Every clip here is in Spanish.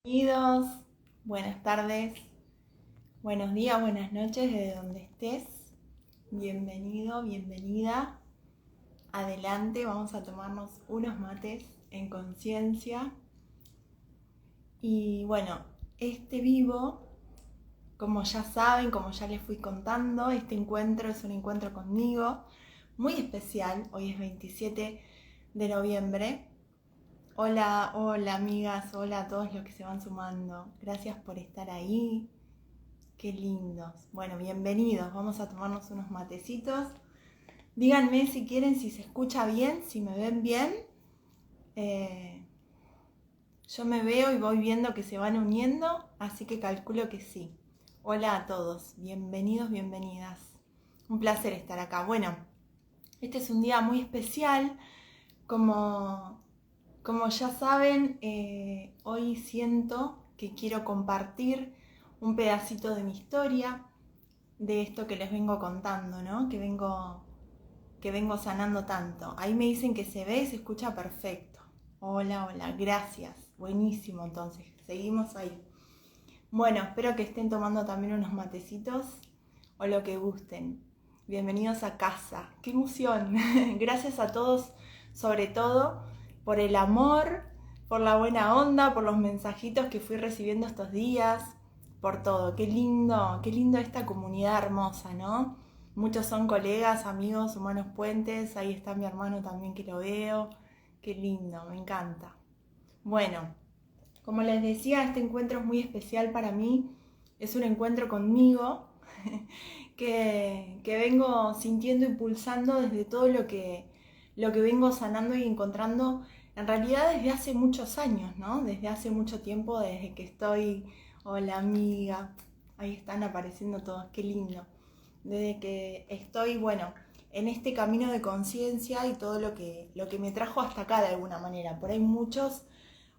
Bienvenidos, buenas tardes, buenos días, buenas noches, desde donde estés. Bienvenido, bienvenida. Adelante, vamos a tomarnos unos mates en conciencia. Y bueno, este vivo, como ya saben, como ya les fui contando, este encuentro es un encuentro conmigo muy especial. Hoy es 27 de noviembre. Hola, hola amigas, hola a todos los que se van sumando. Gracias por estar ahí. Qué lindos. Bueno, bienvenidos. Vamos a tomarnos unos matecitos. Díganme si quieren, si se escucha bien, si me ven bien. Yo me veo y voy viendo que se van uniendo, así que calculo que sí. Hola a todos. Bienvenidos, bienvenidas. Un placer estar acá. Bueno, este es un día muy especial. Como ya saben, hoy siento que quiero compartir un pedacito de mi historia, de esto que les vengo contando, ¿no? Que vengo sanando tanto. Ahí me dicen que se ve y se escucha perfecto. Hola, hola, gracias. Buenísimo, entonces, seguimos ahí. Bueno, espero que estén tomando también unos matecitos o lo que gusten. Bienvenidos a casa. ¡Qué emoción! Gracias a todos, sobre todo, por el amor, por la buena onda, por los mensajitos que fui recibiendo estos días, por todo. Qué lindo esta comunidad hermosa, ¿no? Muchos son colegas, amigos, humanos puentes. Ahí está mi hermano también que lo veo. Qué lindo, me encanta. Bueno, como les decía, este encuentro es muy especial para mí. Es un encuentro conmigo que vengo sintiendo y pulsando desde todo lo que vengo sanando y encontrando en realidad desde hace muchos años, ¿no? Desde hace mucho tiempo, desde que estoy, hola amiga, ahí están apareciendo todos, qué lindo. Desde que estoy, bueno, en este camino de conciencia y todo lo que me trajo hasta acá de alguna manera. Por ahí muchos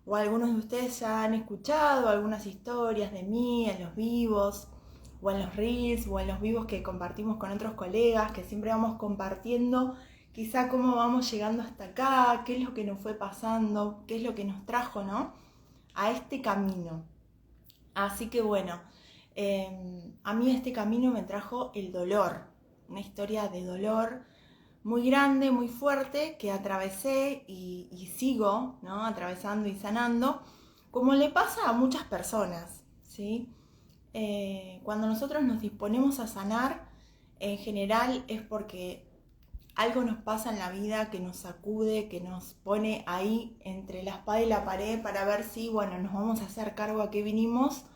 o algunos de ustedes ya han escuchado algunas historias de mí en los vivos, o en los reels, o en los vivos que compartimos con otros colegas, que siempre vamos compartiendo quizá cómo vamos llegando hasta acá, qué es lo que nos fue pasando, qué es lo que nos trajo, ¿no? A este camino. Así que bueno, a mí este camino me trajo el dolor, una historia de dolor muy grande, muy fuerte, que atravesé y sigo, ¿no? Atravesando y sanando, como le pasa a muchas personas, ¿sí? Cuando nosotros nos disponemos a sanar, en general es porque algo nos pasa en la vida que nos sacude, que nos pone ahí entre la espada y la pared para ver si, bueno, nos vamos a hacer cargo a qué vinimos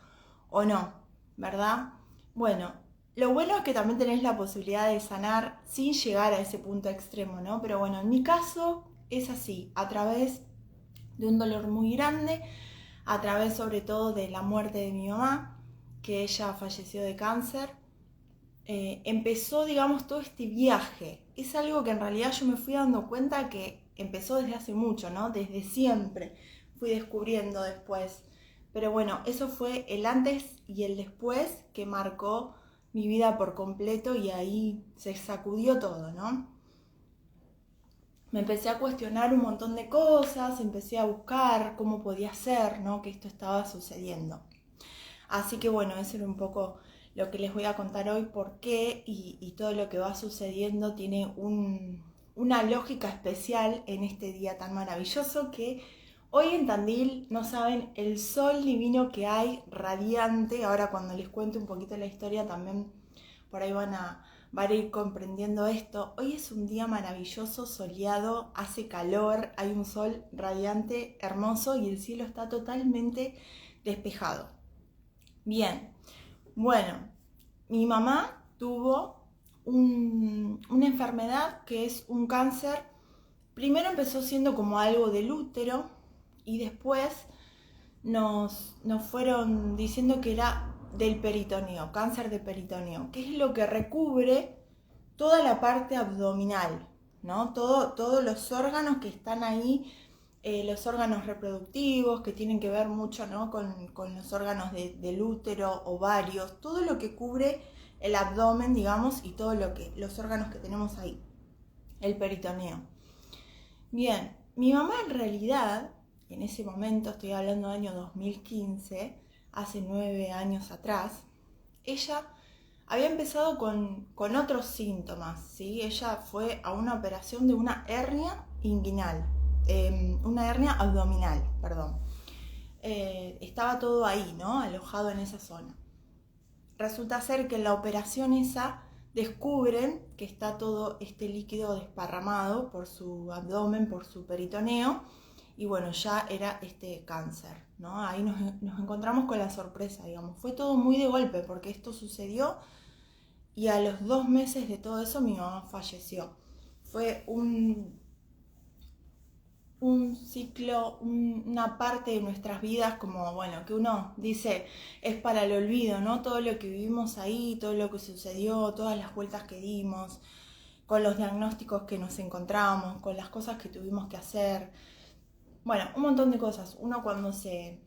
o no, ¿verdad? Bueno, lo bueno es que también tenés la posibilidad de sanar sin llegar a ese punto extremo, ¿no? Pero bueno, en mi caso es así, a través de un dolor muy grande, a través sobre todo de la muerte de mi mamá, que ella falleció de cáncer. Empezó, digamos, todo este viaje. Es algo que en realidad yo me fui dando cuenta que empezó desde hace mucho, ¿no? Desde siempre. Fui descubriendo después. Pero bueno, eso fue el antes y el después que marcó mi vida por completo y ahí se sacudió todo, ¿no? Me empecé a cuestionar un montón de cosas, empecé a buscar cómo podía ser, ¿no? Que esto estaba sucediendo. Así que bueno, eso era un poco lo que les voy a contar hoy, por qué y todo lo que va sucediendo tiene una lógica especial en este día tan maravilloso que hoy en Tandil, no saben, el sol divino que hay, radiante. Ahora cuando les cuente un poquito la historia también por ahí van a ir comprendiendo esto. Hoy es un día maravilloso, soleado, hace calor, hay un sol radiante, hermoso y el cielo está totalmente despejado. Bien, bueno, mi mamá tuvo una enfermedad que es un cáncer. Primero empezó siendo como algo del útero y después nos fueron diciendo que era del peritoneo, cáncer de peritoneo, que es lo que recubre toda la parte abdominal, ¿no? Todos los órganos que están ahí, los órganos reproductivos que tienen que ver mucho, ¿no? con los órganos del útero, ovarios, todo lo que cubre el abdomen, digamos, y los órganos que tenemos ahí, el peritoneo. Bien, mi mamá en realidad en ese momento, estoy hablando del año 2015, hace 9 años atrás, ella había empezado con otros síntomas, ¿sí? Ella fue a una operación de una hernia inguinal, una hernia abdominal, perdón. Estaba todo ahí, ¿no? Alojado en esa zona. Resulta ser que en la operación esa descubren que está todo este líquido desparramado por su abdomen, por su peritoneo, y bueno, ya era este cáncer, ¿no? Ahí nos encontramos con la sorpresa, digamos. Fue todo muy de golpe porque esto sucedió y a los 2 meses de todo eso mi mamá falleció. Fue un ciclo, una parte de nuestras vidas como, bueno, que uno dice es para el olvido, ¿no? Todo lo que vivimos ahí, todo lo que sucedió, todas las vueltas que dimos, con los diagnósticos que nos encontramos, con las cosas que tuvimos que hacer. Bueno, un montón de cosas. Uno cuando se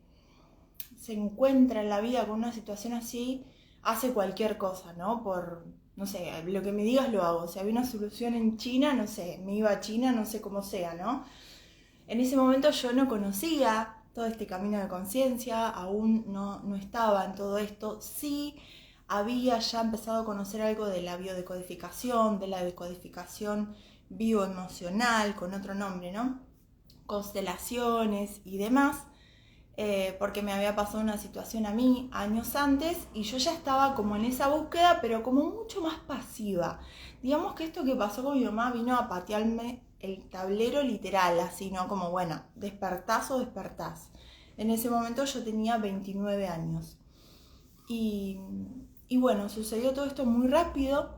encuentra en la vida con una situación así, hace cualquier cosa, ¿no? Por, no sé, lo que me digas lo hago. Si había una solución en China, no sé, me iba a China, no sé cómo sea, ¿no? En ese momento yo no conocía todo este camino de conciencia, aún no estaba en todo esto. Sí había ya empezado a conocer algo de la biodecodificación, de la decodificación bioemocional, con otro nombre, ¿no? Constelaciones y demás, porque me había pasado una situación a mí años antes y yo ya estaba como en esa búsqueda, pero como mucho más pasiva. Digamos que esto que pasó con mi mamá vino a patearme el tablero literal, así, ¿no? Como, bueno, despertás o despertás. En ese momento yo tenía 29 años. Y bueno, sucedió todo esto muy rápido.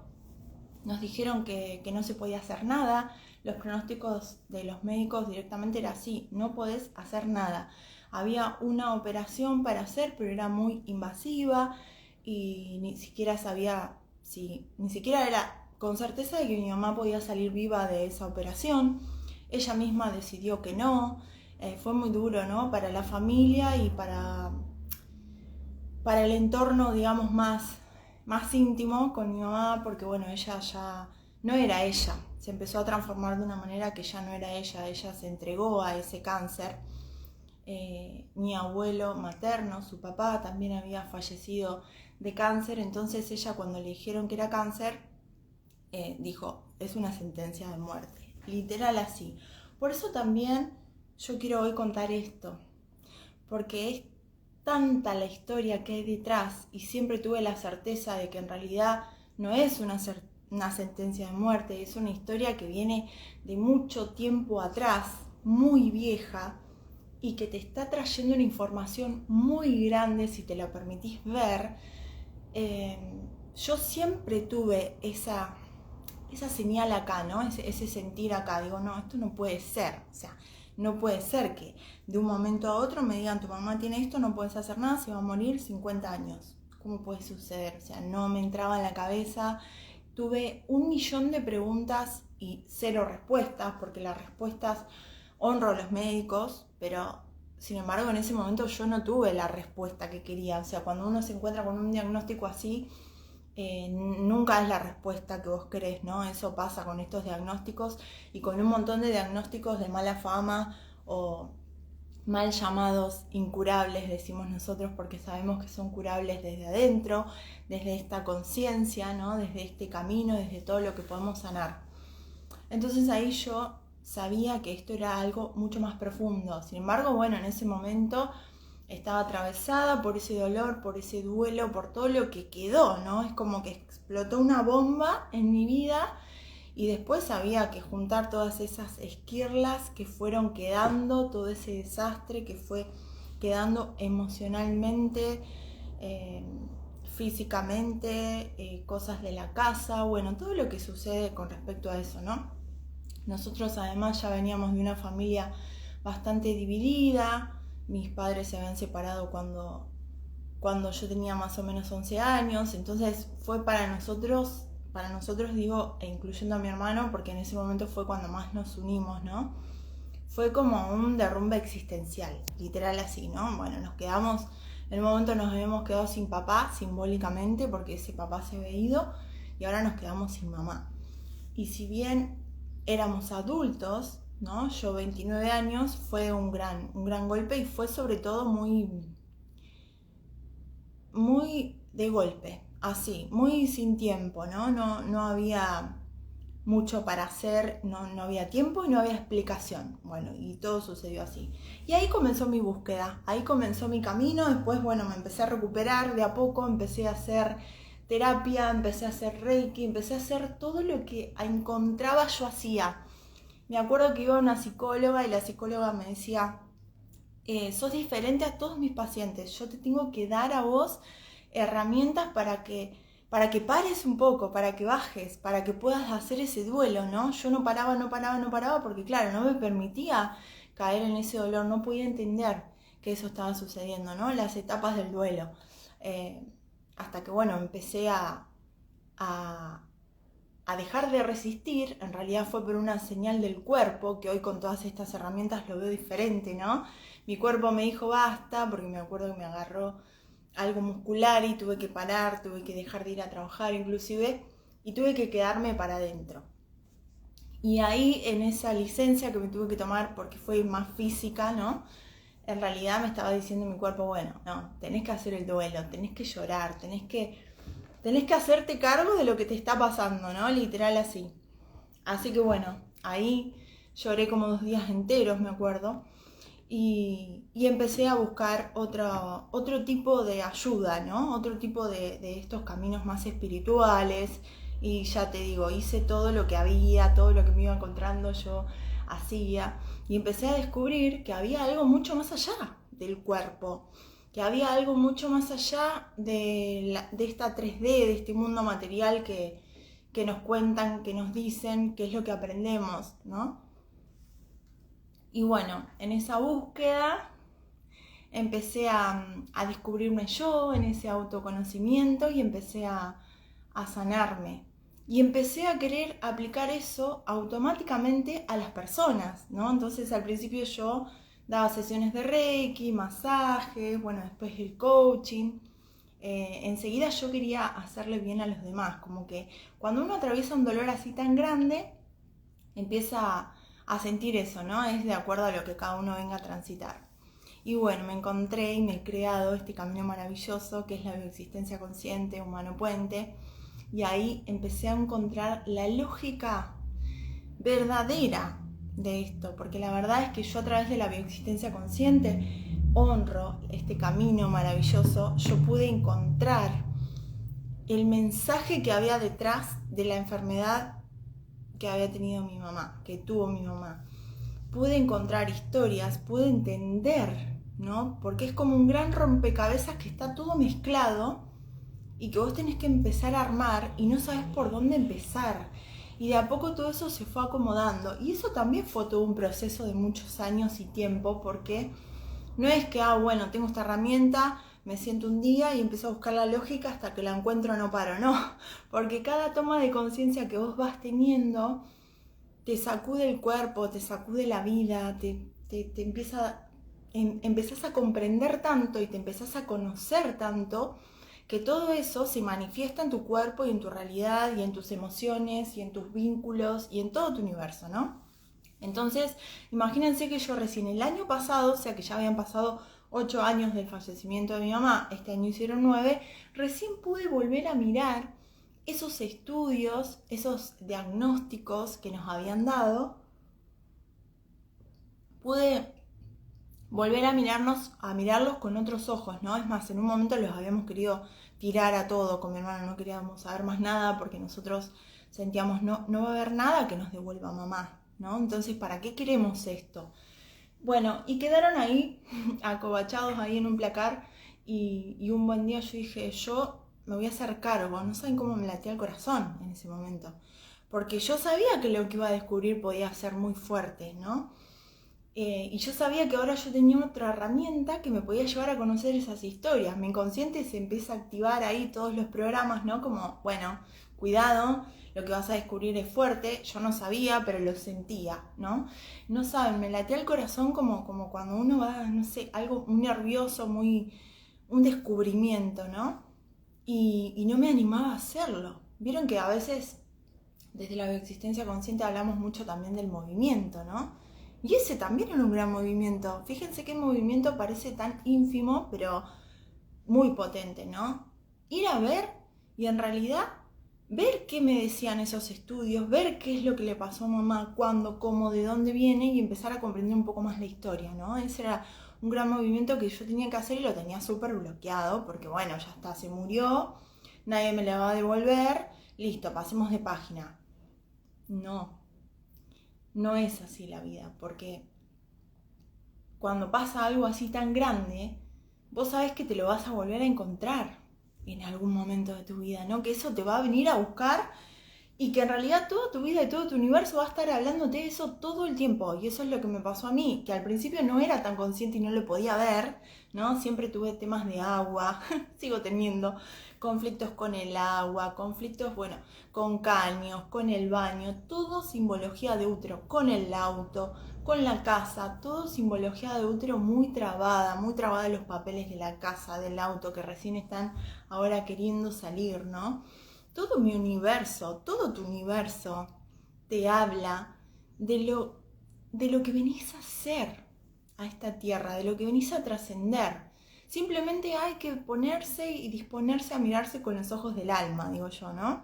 Nos dijeron que no se podía hacer nada. Los pronósticos de los médicos directamente era así, no podés hacer nada. Había una operación para hacer, pero era muy invasiva y ni siquiera sabía ni siquiera era con certeza de que mi mamá podía salir viva de esa operación. Ella misma decidió que no. Fue muy duro, ¿no? Para la familia y para el entorno, digamos, más íntimo con mi mamá, porque bueno, ella ya no era ella, se empezó a transformar de una manera que ya no era ella se entregó a ese cáncer. Mi abuelo materno, su papá, también había fallecido de cáncer, entonces ella cuando le dijeron que era cáncer, dijo, es una sentencia de muerte, literal así. Por eso también yo quiero hoy contar esto, porque es tanta la historia que hay detrás y siempre tuve la certeza de que en realidad no es una sentencia de muerte, es una historia que viene de mucho tiempo atrás, muy vieja, y que te está trayendo una información muy grande si te la permitís ver. Yo siempre tuve esa señal acá, ¿no? Ese sentir acá, digo, no, esto no puede ser, o sea, no puede ser que de un momento a otro me digan, tu mamá tiene esto, no puedes hacer nada, se va a morir 50 años. ¿Cómo puede suceder? O sea, no me entraba en la cabeza. Tuve 1.000.000 de preguntas y 0 respuestas, porque las respuestas honro a los médicos, pero sin embargo en ese momento yo no tuve la respuesta que quería. O sea, cuando uno se encuentra con un diagnóstico así, nunca es la respuesta que vos querés, ¿no? Eso pasa con estos diagnósticos y con un montón de diagnósticos de mala fama o mal llamados incurables, decimos nosotros, porque sabemos que son curables desde adentro, desde esta conciencia, ¿no? Desde este camino, desde todo lo que podemos sanar. Entonces ahí yo sabía que esto era algo mucho más profundo. Sin embargo, bueno, en ese momento estaba atravesada por ese dolor, por ese duelo, por todo lo que quedó, ¿no? Es como que explotó una bomba en mi vida y después había que juntar todas esas esquirlas que fueron quedando, todo ese desastre que fue quedando emocionalmente, físicamente, cosas de la casa, bueno, todo lo que sucede con respecto a eso, ¿no? Nosotros además ya veníamos de una familia bastante dividida. Mis padres se habían separado cuando yo tenía más o menos 11 años, entonces fue para nosotros digo, e incluyendo a mi hermano, porque en ese momento fue cuando más nos unimos, ¿no? Fue como un derrumbe existencial, literal así, ¿no? Bueno, en un momento nos habíamos quedado sin papá, simbólicamente, porque ese papá se había ido, y ahora nos quedamos sin mamá. Y si bien éramos adultos, ¿no? Yo 29 años fue un gran golpe y fue sobre todo muy de golpe, así, muy sin tiempo, ¿no? No había mucho para hacer, no había tiempo y no había explicación. Bueno, y todo sucedió así. Y ahí comenzó mi búsqueda, ahí comenzó mi camino. Después, bueno, me empecé a recuperar de a poco, empecé a hacer terapia, empecé a hacer reiki, empecé a hacer todo lo que encontraba yo hacía. Me acuerdo que iba a una psicóloga y la psicóloga me decía, sos diferente a todos mis pacientes, yo te tengo que dar a vos herramientas para que pares un poco, para que bajes, para que puedas hacer ese duelo, ¿no? Yo no paraba porque claro, no me permitía caer en ese dolor, no podía entender que eso estaba sucediendo, ¿no? Las etapas del duelo. Hasta que, bueno, empecé a dejar de resistir. En realidad fue por una señal del cuerpo, que hoy con todas estas herramientas lo veo diferente, ¿no? Mi cuerpo me dijo basta, porque me acuerdo que me agarró algo muscular y tuve que parar, tuve que dejar de ir a trabajar inclusive, y tuve que quedarme para adentro. Y ahí en esa licencia que me tuve que tomar porque fue más física, ¿no? En realidad me estaba diciendo mi cuerpo, bueno, no, tenés que hacer el duelo, tenés que llorar, tenés que hacerte cargo de lo que te está pasando, ¿no? Literal así. Así que bueno, ahí lloré como 2 días enteros, me acuerdo. Y empecé a buscar otro tipo de ayuda, ¿no? Otro tipo de estos caminos más espirituales. Y ya te digo, hice todo lo que había, todo lo que me iba encontrando, yo hacía. Y empecé a descubrir que había algo mucho más allá del cuerpo, que había algo mucho más allá de esta 3D, de este mundo material que nos cuentan, que nos dicen, que es lo que aprendemos, ¿no? Y bueno, en esa búsqueda empecé a descubrirme yo, en ese autoconocimiento, y empecé a sanarme. Y empecé a querer aplicar eso automáticamente a las personas, ¿no? Entonces al principio yo daba sesiones de Reiki, masajes, bueno, después el coaching. Enseguida yo quería hacerle bien a los demás, como que cuando uno atraviesa un dolor así tan grande, empieza a sentir eso, ¿no? Es de acuerdo a lo que cada uno venga a transitar. Y bueno, me encontré y me he creado este camino maravilloso que es la bioexistencia consciente, humano puente, y ahí empecé a encontrar la lógica verdadera de esto, porque la verdad es que yo a través de la bioexistencia consciente honro este camino maravilloso. Yo pude encontrar el mensaje que había detrás de la enfermedad que había tenido mi mamá, que tuvo mi mamá. Pude encontrar historias, pude entender, ¿no? Porque es como un gran rompecabezas que está todo mezclado y que vos tenés que empezar a armar y no sabes por dónde empezar. Y de a poco todo eso se fue acomodando. Y eso también fue todo un proceso de muchos años y tiempo, porque no es que, bueno, tengo esta herramienta, me siento un día y empiezo a buscar la lógica hasta que la encuentro, no paro, no. Porque cada toma de conciencia que vos vas teniendo te sacude el cuerpo, te sacude la vida, empezás a comprender tanto y te empezás a conocer tanto que todo eso se manifiesta en tu cuerpo y en tu realidad y en tus emociones y en tus vínculos y en todo tu universo, ¿no? Entonces, imagínense que yo recién el año pasado, o sea que ya habían pasado 8 años del fallecimiento de mi mamá, este año hicieron 9, recién pude volver a mirar esos estudios, esos diagnósticos que nos habían dado. Pude volver a mirarlos con otros ojos, ¿no? Es más, en un momento los habíamos querido tirar a todo con mi hermano, no queríamos saber más nada porque nosotros sentíamos no va a haber nada que nos devuelva a mamá, ¿no? Entonces, ¿para qué queremos esto? Bueno, y quedaron ahí, acobachados ahí en un placar, y un buen día yo dije, yo me voy a hacer cargo. No saben cómo me latía el corazón en ese momento, porque yo sabía que lo que iba a descubrir podía ser muy fuerte, ¿no? Y yo sabía que ahora yo tenía otra herramienta que me podía llevar a conocer esas historias. Mi inconsciente se empieza a activar ahí todos los programas, ¿no? Como, bueno, cuidado, lo que vas a descubrir es fuerte. Yo no sabía, pero lo sentía, ¿no? No saben, me latía el corazón como cuando uno va, no sé, algo muy nervioso, un descubrimiento, ¿no? Y no me animaba a hacerlo. Vieron que a veces desde la bioexistencia consciente hablamos mucho también del movimiento, ¿no? Y ese también era un gran movimiento. Fíjense qué movimiento parece tan ínfimo, pero muy potente, ¿no? Ir a ver y en realidad ver qué me decían esos estudios, ver qué es lo que le pasó a mamá, cuándo, cómo, de dónde viene y empezar a comprender un poco más la historia, ¿no? Ese era un gran movimiento que yo tenía que hacer y lo tenía súper bloqueado porque bueno, ya está, se murió, nadie me la va a devolver, listo, pasemos de página. No, no es así la vida, porque cuando pasa algo así tan grande, vos sabés que te lo vas a volver a encontrar en algún momento de tu vida, ¿no? Que eso te va a venir a buscar y que en realidad toda tu vida y todo tu universo va a estar hablándote de eso todo el tiempo. Y eso es lo que me pasó a mí, que al principio no era tan consciente y no lo podía ver, ¿no? Siempre tuve temas de agua, sigo teniendo conflictos con el agua, conflictos, bueno, con caños, con el baño, todo simbología de útero, con el auto, con la casa, todo simbología de útero muy trabada los papeles de la casa, del auto que recién están ahora queriendo salir, ¿no? Todo mi universo, todo tu universo te habla de lo que venís a hacer a esta tierra, de lo que venís a trascender. Simplemente hay que ponerse y disponerse a mirarse con los ojos del alma, digo yo, ¿no?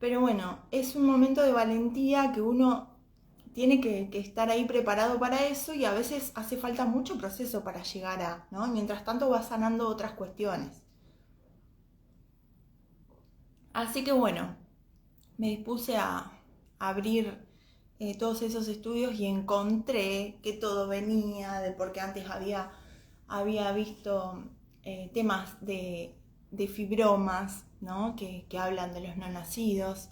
Pero bueno, es un momento de valentía que uno tiene que estar ahí preparado para eso y a veces hace falta mucho proceso para llegar a, ¿no? Mientras tanto vas sanando otras cuestiones. Así que bueno, me dispuse a abrir todos esos estudios y encontré que todo venía de porque antes había visto temas de fibromas, ¿no? Que hablan de los no nacidos,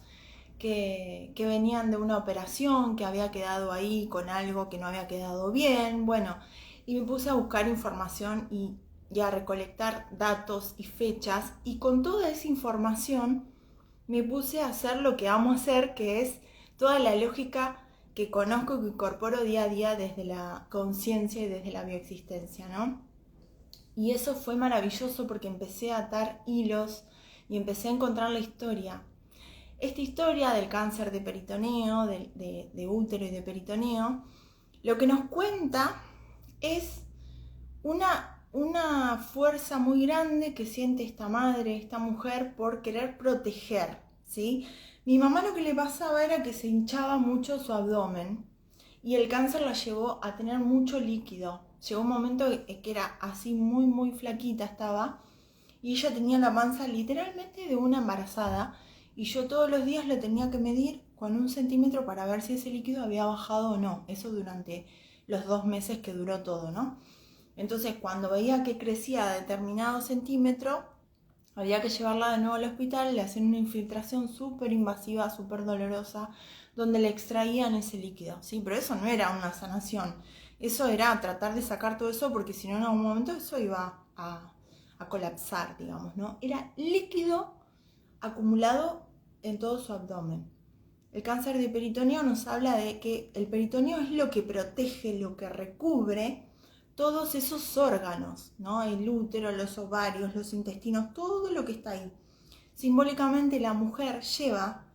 que venían de una operación que había quedado ahí con algo que no había quedado bien, bueno, y me puse a buscar información y a recolectar datos y fechas, y con toda esa información me puse a hacer lo que amo hacer, que es toda la lógica que conozco, que incorporo día a día desde la conciencia y desde la bioexistencia, ¿no? Y eso fue maravilloso porque empecé a atar hilos y empecé a encontrar la historia. Esta historia del cáncer de peritoneo, de útero y de peritoneo, lo que nos cuenta es una fuerza muy grande que siente esta madre, esta mujer, por querer proteger, ¿sí? Mi mamá lo que le pasaba era que se hinchaba mucho su abdomen y el cáncer la llevó a tener mucho líquido. Llegó un momento que era así muy flaquita estaba y ella tenía la panza literalmente de una embarazada y yo todos los días lo tenía que medir con 1 centímetro para ver si ese líquido había bajado o no. Eso durante los 2 meses que duró todo, ¿no? Entonces, cuando veía que crecía a determinado centímetro, había que llevarla de nuevo al hospital, le hacían una infiltración súper invasiva, súper dolorosa, donde le extraían ese líquido, ¿sí? Pero eso no era una sanación, eso era tratar de sacar todo eso, porque si no en algún momento eso iba a colapsar, digamos, ¿no? Era líquido acumulado en todo su abdomen. El cáncer de peritoneo nos habla de que el peritoneo es lo que protege, lo que recubre todos esos órganos, ¿no? El útero, los ovarios, los intestinos, todo lo que está ahí. Simbólicamente la mujer lleva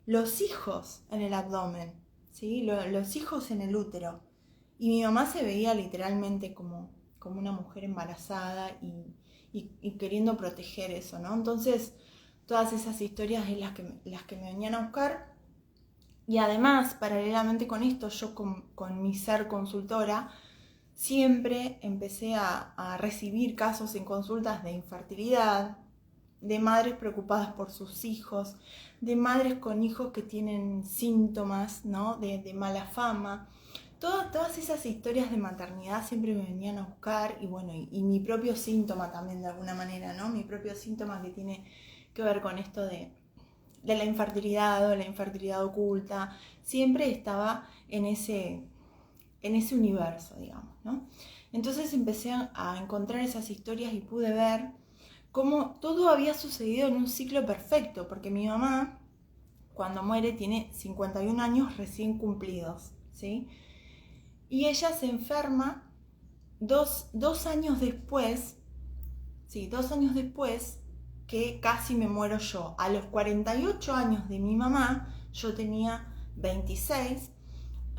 los hijos en el abdomen, ¿sí? Los hijos en el útero. Y mi mamá se veía literalmente como una mujer embarazada y queriendo proteger eso, ¿no? Entonces, todas esas historias es las que me venían a buscar. Y además, paralelamente con esto, yo con mi ser consultora, siempre empecé a recibir casos en consultas de infertilidad, de madres preocupadas por sus hijos, de madres con hijos que tienen síntomas, ¿no? de mala fama. Todas esas historias de maternidad siempre me venían a buscar y bueno, y mi propio síntoma también de alguna manera, ¿no? Mi propio síntoma que tiene que ver con esto de la infertilidad o la infertilidad oculta, siempre estaba en ese universo, digamos, ¿no? Entonces empecé a encontrar esas historias y pude ver cómo todo había sucedido en un ciclo perfecto, porque mi mamá, cuando muere, tiene 51 años recién cumplidos, ¿sí? Y ella se enferma dos años después, sí, 2 años después que casi me muero yo. A los 48 años de mi mamá, yo tenía 26,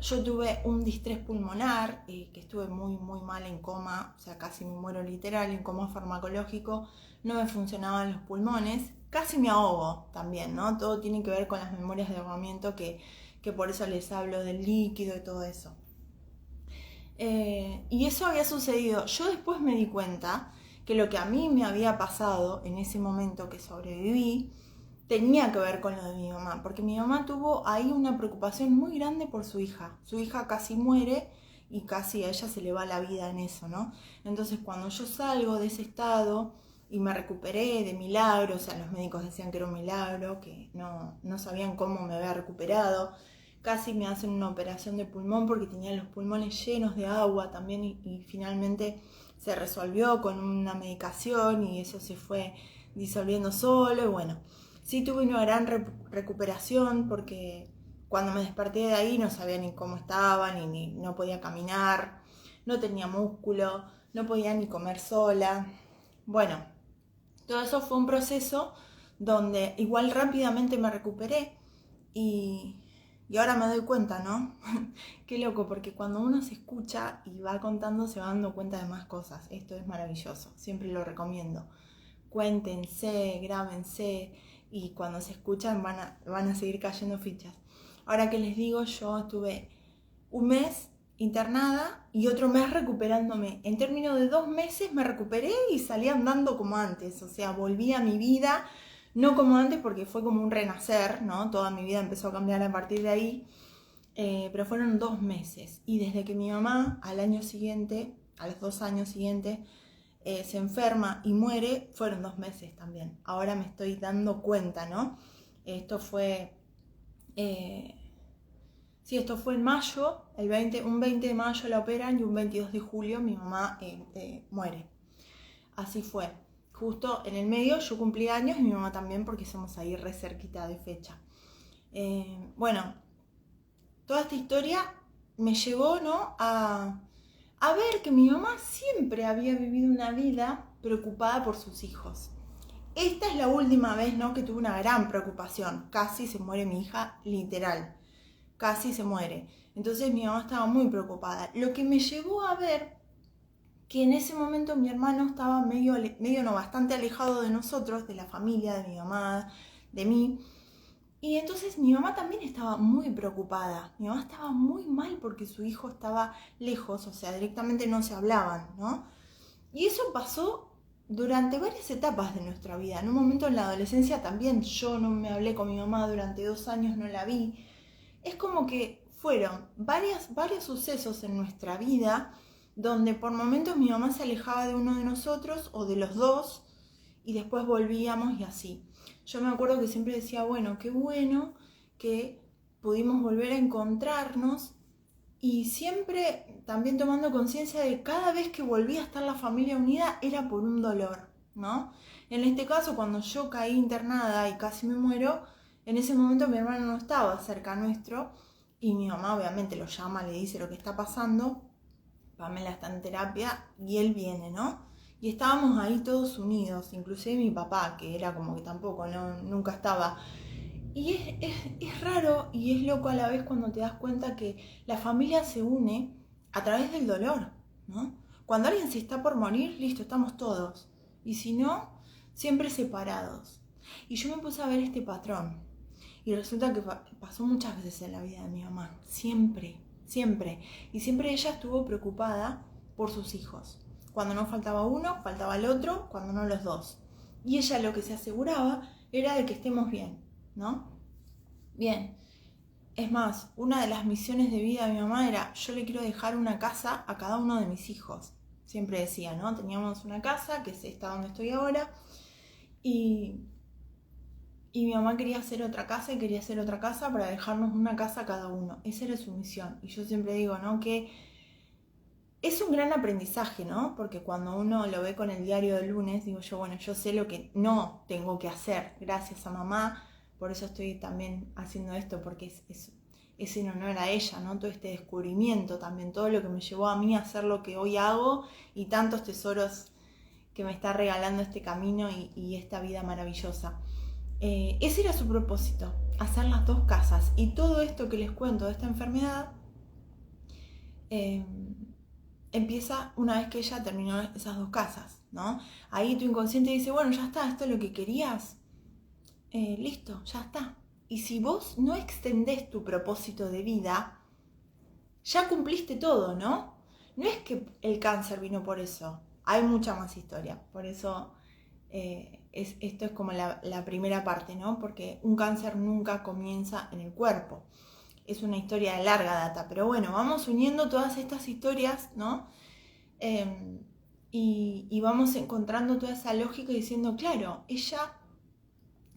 Yo tuve un distrés pulmonar, que estuve muy, muy mal en coma, o sea, casi me muero literal, en coma farmacológico, no me funcionaban los pulmones, casi me ahogo también, ¿no? Todo tiene que ver con las memorias de ahogamiento, que por eso les hablo del líquido y todo eso. Y eso había sucedido. Yo después me di cuenta que lo que a mí me había pasado en ese momento que sobreviví, tenía que ver con lo de mi mamá, porque mi mamá tuvo ahí una preocupación muy grande por su hija. Su hija casi muere y casi a ella se le va la vida en eso, ¿no? Entonces cuando yo salgo de ese estado y me recuperé de milagro, o sea, los médicos decían que era un milagro, que no sabían cómo me había recuperado, casi me hacen una operación de pulmón porque tenía los pulmones llenos de agua también y finalmente se resolvió con una medicación y eso se fue disolviendo solo y bueno. Sí tuve una gran recuperación porque cuando me desperté de ahí no sabía ni cómo estaba, ni no podía caminar, no tenía músculo, no podía ni comer sola. Bueno, todo eso fue un proceso donde igual rápidamente me recuperé y ahora me doy cuenta, ¿no? Qué loco, porque cuando uno se escucha y va contando se va dando cuenta de más cosas. Esto es maravilloso, siempre lo recomiendo. Cuéntense, grábense y cuando se escuchan van a seguir cayendo fichas. Ahora que les digo, yo estuve un mes internada y otro mes recuperándome. En términos de 2 meses me recuperé y salí andando como antes, o sea, volví a mi vida, no como antes porque fue como un renacer, ¿no? Toda mi vida empezó a cambiar a partir de ahí, pero fueron 2 meses. Y desde que mi mamá al año siguiente, a los 2 años siguientes, se enferma y muere, fueron 2 meses también. Ahora me estoy dando cuenta, ¿no? Esto fue... Sí, esto fue en mayo, un 20 de mayo la operan y un 22 de julio mi mamá muere. Así fue. Justo en el medio yo cumplí años y mi mamá también porque somos ahí re cerquita de fecha. Bueno, toda esta historia me llevó, ¿no? a ver que mi mamá siempre había vivido una vida preocupada por sus hijos. Esta es la última vez, ¿no? que tuve una gran preocupación. Casi se muere mi hija, literal. Casi se muere. Entonces mi mamá estaba muy preocupada. Lo que me llevó a ver que en ese momento mi hermano estaba medio no, bastante alejado de nosotros, de la familia, de mi mamá, de mí. Y entonces mi mamá también estaba muy preocupada. Mi mamá estaba muy mal porque su hijo estaba lejos, o sea, directamente no se hablaban, ¿no? Y eso pasó durante varias etapas de nuestra vida. En un momento en la adolescencia también yo no me hablé con mi mamá durante 2 años, no la vi. Es como que fueron varios sucesos en nuestra vida donde por momentos mi mamá se alejaba de uno de nosotros o de los dos y después volvíamos y así. Yo me acuerdo que siempre decía, bueno, qué bueno que pudimos volver a encontrarnos y siempre también tomando conciencia de cada vez que volvía a estar la familia unida era por un dolor, ¿no? En este caso, cuando yo caí internada y casi me muero, en ese momento mi hermano no estaba cerca nuestro y mi mamá obviamente lo llama, le dice lo que está pasando, Pamela está en terapia y él viene, ¿no? Y estábamos ahí todos unidos, inclusive mi papá, que era como que tampoco, nunca estaba. Y es raro y es loco a la vez cuando te das cuenta que la familia se une a través del dolor, ¿no? Cuando alguien se está por morir, listo, estamos todos. Y si no, siempre separados. Y yo me puse a ver este patrón. Y resulta que pasó muchas veces en la vida de mi mamá. Siempre, siempre. Y siempre ella estuvo preocupada por sus hijos. Cuando no faltaba uno, faltaba el otro, cuando no los dos. Y ella lo que se aseguraba era de que estemos bien, ¿no? Bien. Es más, una de las misiones de vida de mi mamá era, yo le quiero dejar una casa a cada uno de mis hijos. Siempre decía, ¿no? Teníamos una casa, que es esta donde estoy ahora, y mi mamá quería hacer otra casa y quería hacer otra casa para dejarnos una casa a cada uno. Esa era su misión. Y yo siempre digo, ¿no? Que es un gran aprendizaje, ¿no? Porque cuando uno lo ve con el diario del lunes, digo yo, bueno, yo sé lo que no tengo que hacer, gracias a mamá. Por eso estoy también haciendo esto, porque es en honor a ella, ¿no? Todo este descubrimiento también, todo lo que me llevó a mí a hacer lo que hoy hago y tantos tesoros que me está regalando este camino y esta vida maravillosa. Ese era su propósito, hacer las 2 casas. Y todo esto que les cuento de esta enfermedad eh, empieza una vez que ella terminó esas 2 casas, ¿no? Ahí tu inconsciente dice, bueno, ya está, esto es lo que querías, listo, ya está. Y si vos no extendés tu propósito de vida, ya cumpliste todo, ¿no? No es que el cáncer vino por eso, hay mucha más historia, por eso esto es como la primera parte, ¿no? Porque un cáncer nunca comienza en el cuerpo, es una historia de larga data, pero bueno, vamos uniendo todas estas historias, ¿no? Y vamos encontrando toda esa lógica diciendo, claro, ella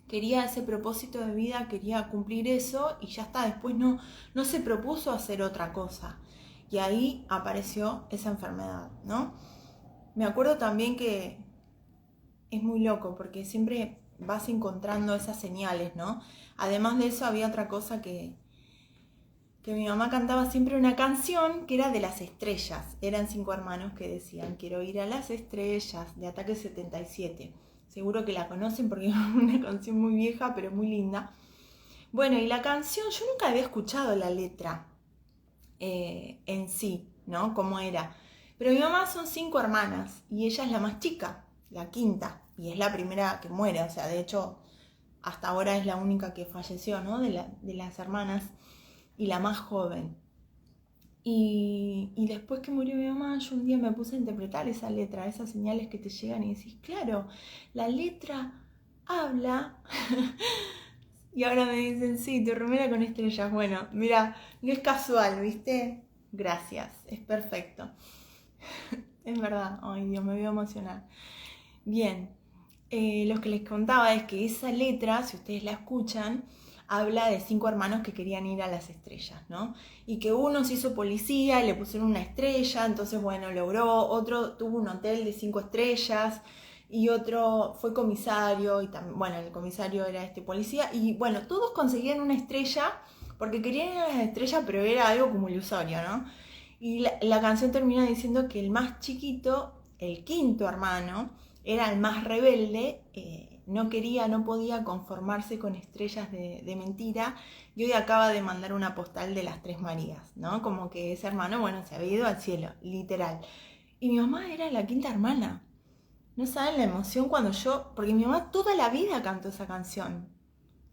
quería ese propósito de vida, quería cumplir eso y ya está, después no se propuso hacer otra cosa. Y ahí apareció esa enfermedad, ¿no? Me acuerdo también que es muy loco porque siempre vas encontrando esas señales, ¿no? Además de eso había otra cosa que mi mamá cantaba siempre una canción que era de las estrellas. Eran 5 hermanos que decían, quiero ir a las estrellas, de Ataque 77. Seguro que la conocen porque es una canción muy vieja, pero muy linda. Bueno, y la canción, yo nunca había escuchado la letra en sí, ¿no? Cómo era. Pero mi mamá son 5 hermanas y ella es la más chica, la quinta, y es la primera que muere. O sea, de hecho, hasta ahora es la única que falleció, ¿no? De las hermanas. Y la más joven. Y después que murió mi mamá, yo un día me puse a interpretar esa letra, esas señales que te llegan y decís, claro, la letra habla. Y ahora me dicen, sí, tu remera con estrellas. Bueno, mira, no es casual, ¿viste? Gracias, es perfecto. Es verdad, ay Dios, me voy a emocionar. Bien, lo que les contaba es que esa letra, si ustedes la escuchan, habla de 5 hermanos que querían ir a las estrellas, ¿no? Y que uno se hizo policía y le pusieron una estrella, entonces, bueno, logró, otro tuvo un hotel de 5 estrellas y otro fue comisario y también, bueno, el comisario era policía y, bueno, todos conseguían una estrella porque querían ir a las estrellas, pero era algo como ilusorio, ¿no? Y la canción termina diciendo que el más chiquito, el quinto hermano, era el más rebelde, no quería, no podía conformarse con estrellas de mentira y hoy acaba de mandar una postal de las 3 Marías, ¿no? Como que ese hermano, bueno, se había ido al cielo, literal. Y mi mamá era la quinta hermana. No saben la emoción cuando porque mi mamá toda la vida cantó esa canción.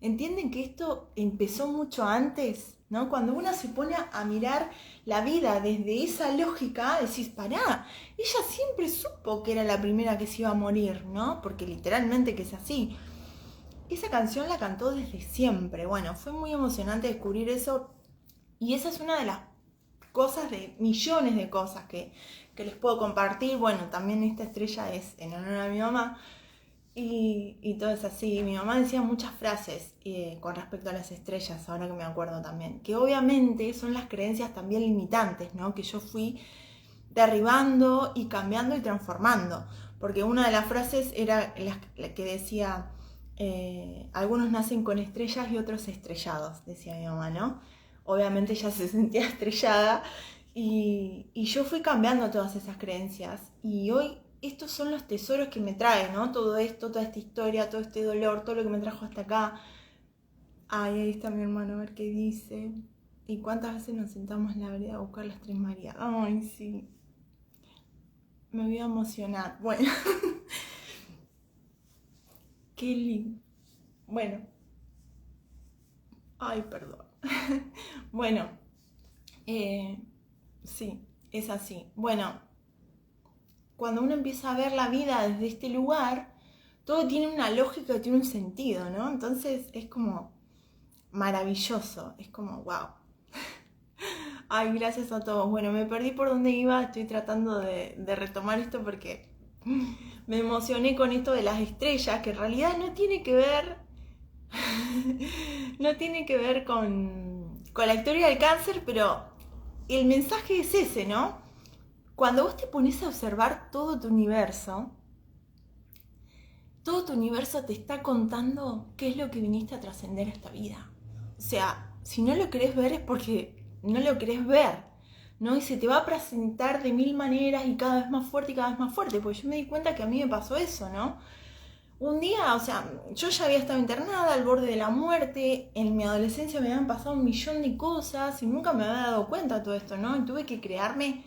¿Entienden que esto empezó mucho antes? ¿No? Cuando uno se pone a mirar la vida desde esa lógica, decís, pará, ella siempre supo que era la primera que se iba a morir, ¿no? Porque literalmente que es así. Esa canción la cantó desde siempre. Bueno, fue muy emocionante descubrir eso y esa es una de las cosas, de millones de cosas que les puedo compartir. Bueno, también esta estrella es en honor a mi mamá. Y todo es así. Mi mamá decía muchas frases con respecto a las estrellas, ahora que me acuerdo también, que obviamente son las creencias también limitantes, ¿no? Que yo fui derribando y cambiando y transformando. Porque una de las frases era la que decía, algunos nacen con estrellas y otros estrellados, decía mi mamá, ¿no? Obviamente ella se sentía estrellada y yo fui cambiando todas esas creencias y hoy estos son los tesoros que me trae, ¿no? Todo esto, toda esta historia, todo este dolor, todo lo que me trajo hasta acá. Ay, ahí está mi hermano, a ver qué dice. ¿Y cuántas veces nos sentamos en la vereda a buscar las 3 Marías? Ay, sí. Me voy a emocionar. Bueno. Qué lindo. Bueno. Ay, perdón. Bueno. Sí, es así. Bueno. Cuando uno empieza a ver la vida desde este lugar, todo tiene una lógica, tiene un sentido, ¿no? Entonces es como maravilloso, es como wow. Ay, gracias a todos. Bueno, me perdí por dónde iba, estoy tratando de retomar esto porque me emocioné con esto de las estrellas, que en realidad no tiene que ver, no tiene que ver con la historia del cáncer, pero el mensaje es ese, ¿no? Cuando vos te pones a observar todo tu universo te está contando qué es lo que viniste a trascender a esta vida. O sea, si no lo querés ver es porque no lo querés ver, ¿no? Y se te va a presentar de 1000 maneras y cada vez más fuerte y cada vez más fuerte, porque yo me di cuenta que a mí me pasó eso, ¿no? un día, o sea, yo ya había estado internada al borde de la muerte, en mi adolescencia me habían pasado un millón de cosas y nunca me había dado cuenta de todo esto, ¿no? Y tuve que crearme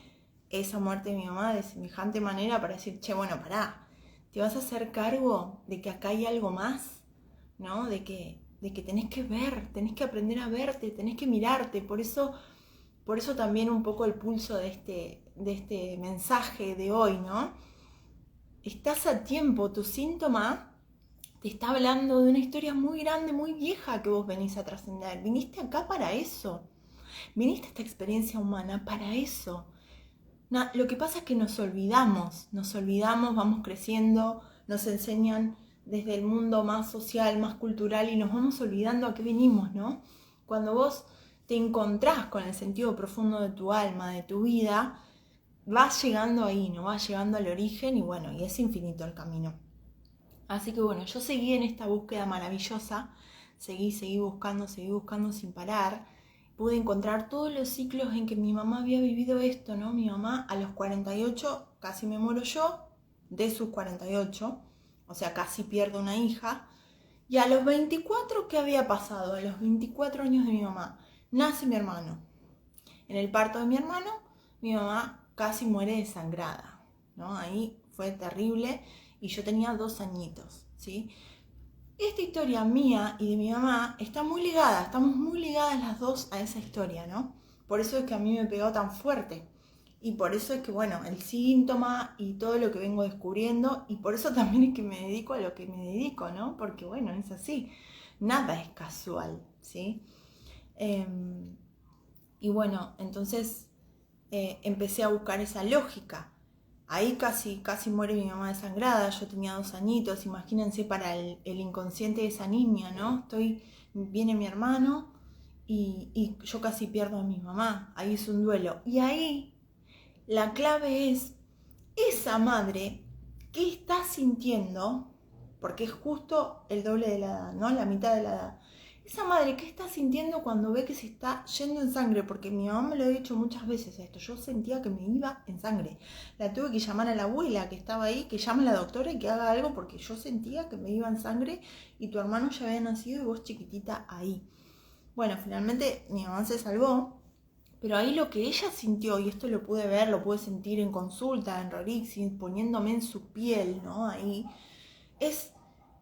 esa muerte de mi mamá de semejante manera para decir, che, bueno, pará, te vas a hacer cargo de que acá hay algo más, ¿no? De que tenés que ver, tenés que aprender a verte, tenés que mirarte, por eso también un poco el pulso de este mensaje de hoy, ¿no? Estás a tiempo, tu síntoma te está hablando de una historia muy grande, muy vieja que vos venís a trascender. Viniste acá para eso. Viniste a esta experiencia humana para eso. No, lo que pasa es que nos olvidamos, vamos creciendo, nos enseñan desde el mundo más social, más cultural y nos vamos olvidando a qué venimos, ¿no? Cuando vos te encontrás con el sentido profundo de tu alma, de tu vida, vas llegando ahí, ¿no? Vas llegando al origen y bueno, y es infinito el camino. Así que bueno, yo seguí en esta búsqueda maravillosa, seguí buscando sin parar. Pude encontrar todos los ciclos en que mi mamá había vivido esto, ¿no? Mi mamá a los 48, casi me muero yo, de sus 48, o sea, casi pierdo una hija. Y a los 24, ¿qué había pasado? A los 24 años de mi mamá, nace mi hermano. En el parto de mi hermano, mi mamá casi muere desangrada, ¿no? Ahí fue terrible y yo tenía 2 añitos, ¿sí? Esta historia mía y de mi mamá está muy ligada, estamos muy ligadas las dos a esa historia, ¿no? Por eso es que a mí me pegó tan fuerte. Y por eso es que, bueno, el síntoma y todo lo que vengo descubriendo, y por eso también es que me dedico a lo que me dedico, ¿no? Porque, bueno, es así. Nada es casual, ¿sí? Y bueno, entonces empecé a buscar esa lógica. Ahí casi muere mi mamá desangrada, yo tenía 2 añitos, imagínense para el inconsciente de esa niña, ¿no? Viene mi hermano y yo casi pierdo a mi mamá, ahí es un duelo. Y ahí la clave es esa madre que está sintiendo, porque es justo el doble de la edad, ¿no? La mitad de la edad. Esa madre, ¿qué está sintiendo cuando ve que se está yendo en sangre? Porque mi mamá me lo ha dicho muchas veces esto. Yo sentía que me iba en sangre. La tuve que llamar a la abuela que estaba ahí, que llame a la doctora y que haga algo porque yo sentía que me iba en sangre y tu hermano ya había nacido y vos chiquitita ahí. Bueno, finalmente mi mamá se salvó, pero ahí lo que ella sintió, y esto lo pude ver, lo pude sentir en consulta, en Rorixin, poniéndome en su piel, ¿no? Ahí, es,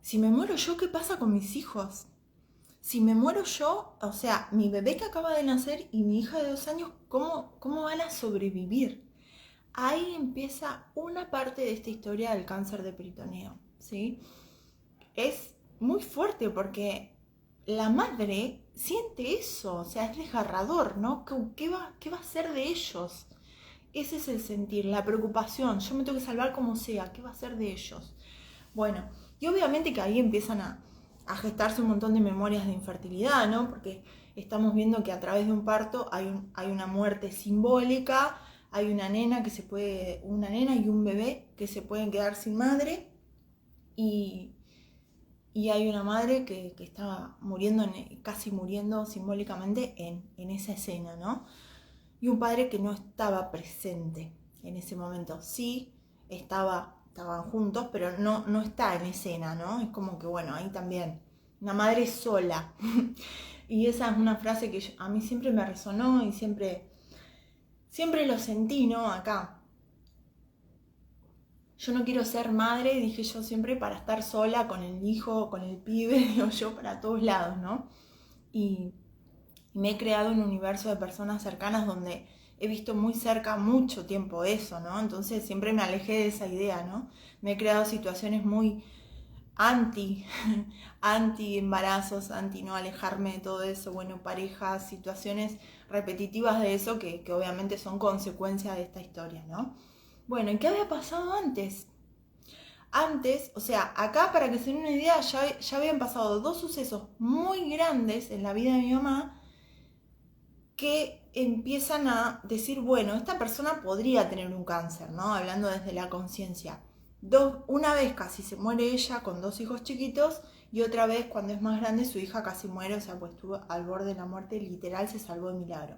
si me muero yo, ¿qué pasa con mis hijos? Si me muero yo, o sea, mi bebé que acaba de nacer y mi hija de 2 años, ¿cómo van a sobrevivir? Ahí empieza una parte de esta historia del cáncer de peritoneo, ¿sí? Es muy fuerte porque la madre siente eso, o sea, es desgarrador, ¿no? ¿Qué va a ser de ellos? Ese es el sentir, la preocupación, yo me tengo que salvar como sea, ¿qué va a ser de ellos? Bueno, y obviamente que ahí empiezan a gestarse un montón de memorias de infertilidad, ¿no? Porque estamos viendo que a través de un parto hay una muerte simbólica, hay una nena y un bebé que se pueden quedar sin madre y hay una madre que está muriendo, casi muriendo simbólicamente en esa escena, ¿no? Y un padre que no estaba presente en ese momento. Sí, estaban juntos, pero no está en escena, ¿no? Es como que, bueno, ahí también, una madre sola. Y esa es una frase que a mí siempre me resonó y siempre lo sentí, ¿no? Acá. Yo no quiero ser madre, dije yo siempre, para estar sola con el hijo, con el pibe, digo yo, para todos lados, ¿no? Y me he creado un universo de personas cercanas donde he visto muy cerca mucho tiempo eso, ¿no? Entonces siempre me alejé de esa idea, ¿no? Me he creado situaciones muy anti embarazos, anti no alejarme de todo eso, bueno, parejas, situaciones repetitivas de eso que obviamente son consecuencia de esta historia, ¿no? Bueno, ¿y qué había pasado antes? Antes, o sea, acá para que se den una idea, ya habían pasado 2 sucesos muy grandes en la vida de mi mamá que empiezan a decir, bueno, esta persona podría tener un cáncer, ¿no? Hablando desde la conciencia. Una vez casi se muere ella con 2 hijos chiquitos y otra vez cuando es más grande su hija casi muere, o sea, pues estuvo al borde de la muerte, literal se salvó de milagro.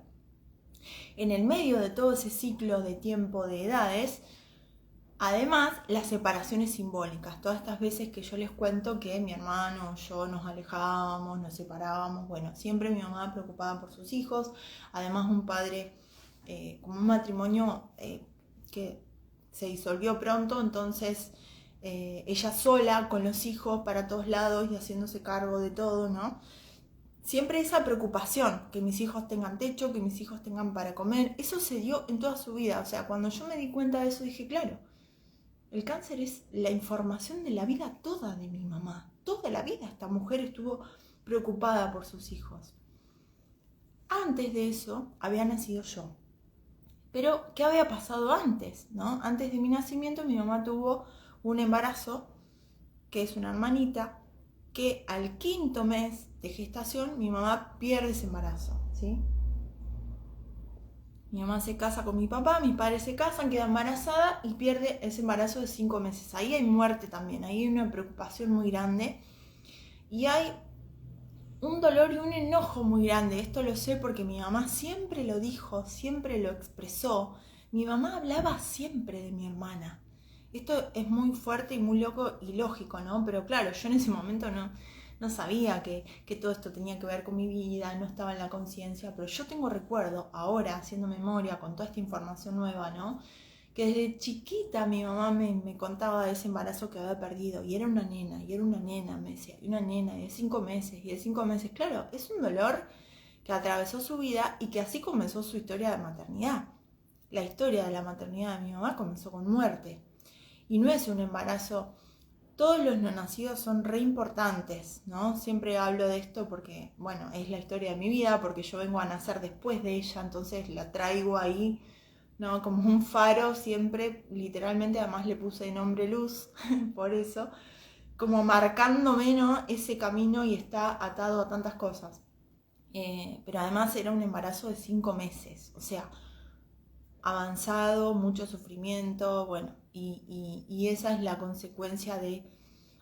En el medio de todo ese ciclo de tiempo de edades, Además, las separaciones simbólicas, todas estas veces que yo les cuento que mi hermano o yo nos alejábamos, nos separábamos, bueno, siempre mi mamá preocupada por sus hijos, además un padre, como un matrimonio que se disolvió pronto, entonces ella sola con los hijos para todos lados y haciéndose cargo de todo, ¿no? Siempre esa preocupación, que mis hijos tengan techo, que mis hijos tengan para comer, eso se dio en toda su vida, o sea, cuando yo me di cuenta de eso dije, claro, el cáncer es la información de la vida toda de mi mamá. Toda la vida esta mujer estuvo preocupada por sus hijos. Antes de eso había nacido yo. Pero, ¿qué había pasado antes? ¿No? Antes de mi nacimiento mi mamá tuvo un embarazo, que es una hermanita, que al 5.º mes de gestación mi mamá pierde ese embarazo, ¿sí? Mi mamá se casa con mi papá, mis padres se casan, queda embarazada y pierde ese embarazo de 5 meses. Ahí hay muerte también, ahí hay una preocupación muy grande y hay un dolor y un enojo muy grande. Esto lo sé porque mi mamá siempre lo dijo, siempre lo expresó. Mi mamá hablaba siempre de mi hermana. Esto es muy fuerte y muy loco y lógico, ¿no? Pero claro, yo en ese momento no sabía que todo esto tenía que ver con mi vida, no estaba en la conciencia, pero yo tengo recuerdo ahora, haciendo memoria con toda esta información nueva, ¿no? Que desde chiquita mi mamá me contaba de ese embarazo que había perdido, y era una nena, me decía, y una nena, y de 5 meses, y de 5 meses, claro, es un dolor que atravesó su vida y que así comenzó su historia de maternidad. La historia de la maternidad de mi mamá comenzó con muerte, y no es un embarazo. Todos los no nacidos son re importantes, ¿no? Siempre hablo de esto porque, bueno, es la historia de mi vida, porque yo vengo a nacer después de ella, entonces la traigo ahí, ¿no? Como un faro siempre, literalmente, además le puse de nombre Luz, por eso, como marcándome, ¿no? Ese camino y está atado a tantas cosas. Pero además era un embarazo de 5 meses, o sea, avanzado, mucho sufrimiento, bueno, y esa es la consecuencia de,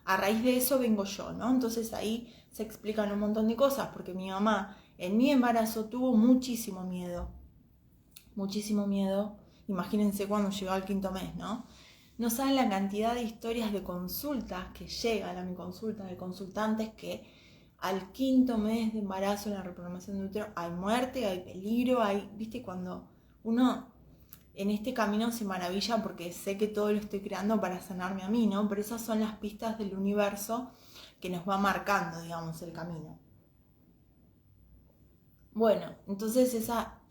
a raíz de eso vengo yo, ¿no? Entonces ahí se explican un montón de cosas, porque mi mamá en mi embarazo tuvo muchísimo miedo, imagínense cuando llegó al 5.º mes, ¿no? No saben la cantidad de historias de consultas que llegan a mi consulta, de consultantes que al 5.º mes de embarazo en la reprogramación de útero hay muerte, hay peligro, hay, viste, cuando uno en este camino se maravilla porque sé que todo lo estoy creando para sanarme a mí, ¿no? Pero esas son las pistas del universo que nos va marcando, digamos, el camino. Bueno, entonces esa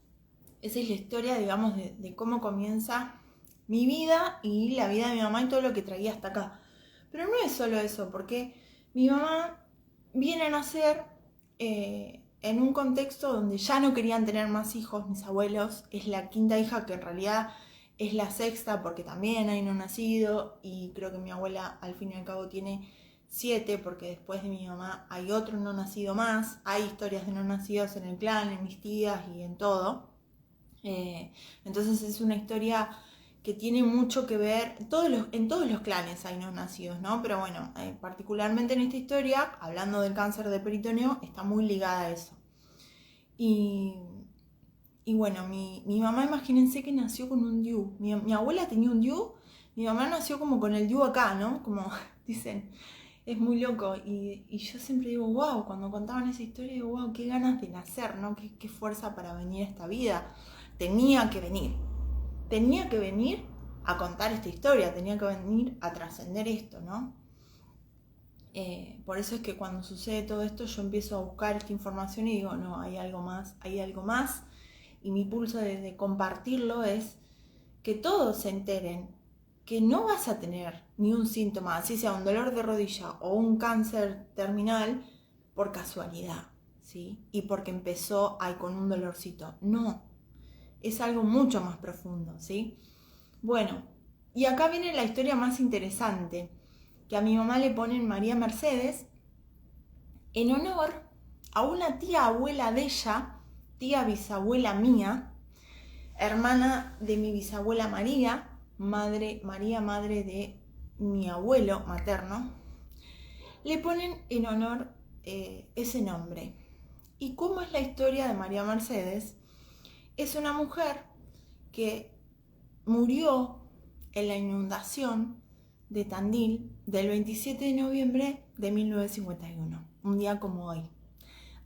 es la historia, digamos, de cómo comienza mi vida y la vida de mi mamá y todo lo que traía hasta acá. Pero no es solo eso, porque mi mamá viene a nacer en un contexto donde ya no querían tener más hijos, mis abuelos. Es la 5.ª hija, que en realidad es la 6.ª porque también hay no nacido, y creo que mi abuela al fin y al cabo tiene 7 porque después de mi mamá hay otro no nacido más. Hay historias de no nacidos en el clan, en mis tías y en todo. Entonces es una historia que tiene mucho que ver, en todos los clanes hay no nacidos, ¿no? Pero bueno, particularmente en esta historia, hablando del cáncer de peritoneo, está muy ligada a eso. Y bueno, mi mamá, imagínense que nació con un DIU. Mi abuela tenía un DIU, mi mamá nació como con el DIU acá, ¿no? Como dicen, es muy loco. Y yo siempre digo, wow, cuando contaban esa historia, digo, wow, qué ganas de nacer, ¿no? Qué fuerza para venir a esta vida. Tenía que venir a contar esta historia, tenía que venir a trascender esto, ¿no? Por eso es que cuando sucede todo esto yo empiezo a buscar esta información y digo, no, hay algo más, y mi pulso de compartirlo es que todos se enteren que no vas a tener ni un síntoma, así sea un dolor de rodilla o un cáncer terminal, por casualidad, ¿sí? Y porque empezó ahí con un dolorcito, no. Es algo mucho más profundo, ¿sí? Bueno, y acá viene la historia más interesante, que a mi mamá le ponen María Mercedes en honor a una tía abuela de ella, tía bisabuela mía, hermana de mi bisabuela María, madre de mi abuelo materno. Le ponen en honor ese nombre. ¿Y cómo es la historia de María Mercedes? Es una mujer que murió en la inundación de Tandil del 27 de noviembre de 1951, un día como hoy,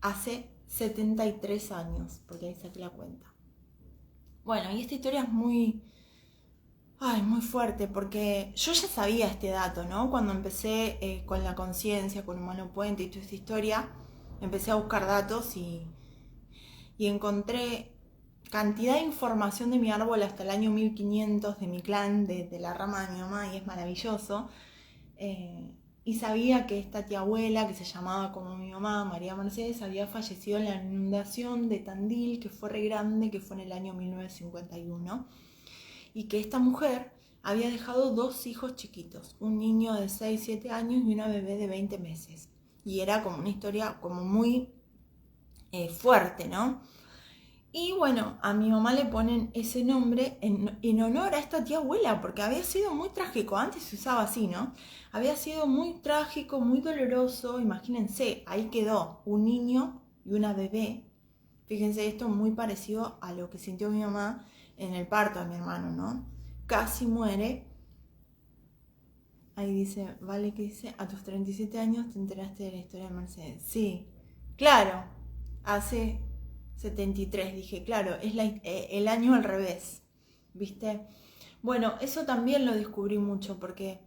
hace 73 años, porque ahí saqué la cuenta. Bueno, y esta historia es muy fuerte, porque yo ya sabía este dato, ¿no? Cuando empecé con la conciencia, con Humano Puente y toda esta historia, empecé a buscar datos y encontré cantidad de información de mi árbol hasta el año 1500, de mi clan, de la rama de mi mamá, y es maravilloso. Y sabía que esta tía abuela, que se llamaba como mi mamá, María Mercedes, había fallecido en la inundación de Tandil, que fue re grande, que fue en el año 1951. Y que esta mujer había dejado 2 hijos chiquitos, un niño de 6-7 años y una bebé de 20 meses. Y era como una historia como muy fuerte, ¿no? Y bueno, a mi mamá le ponen ese nombre en honor a esta tía abuela, porque había sido muy trágico, antes se usaba así, ¿no? Había sido muy trágico, muy doloroso, imagínense, ahí quedó un niño y una bebé. Fíjense, esto muy parecido a lo que sintió mi mamá en el parto de mi hermano, ¿no? Casi muere. Ahí dice, vale, que dice, a tus 37 años te enteraste de la historia de Mercedes. Sí, claro, hace 73, dije, claro, es el año al revés, ¿viste? Bueno, eso también lo descubrí mucho porque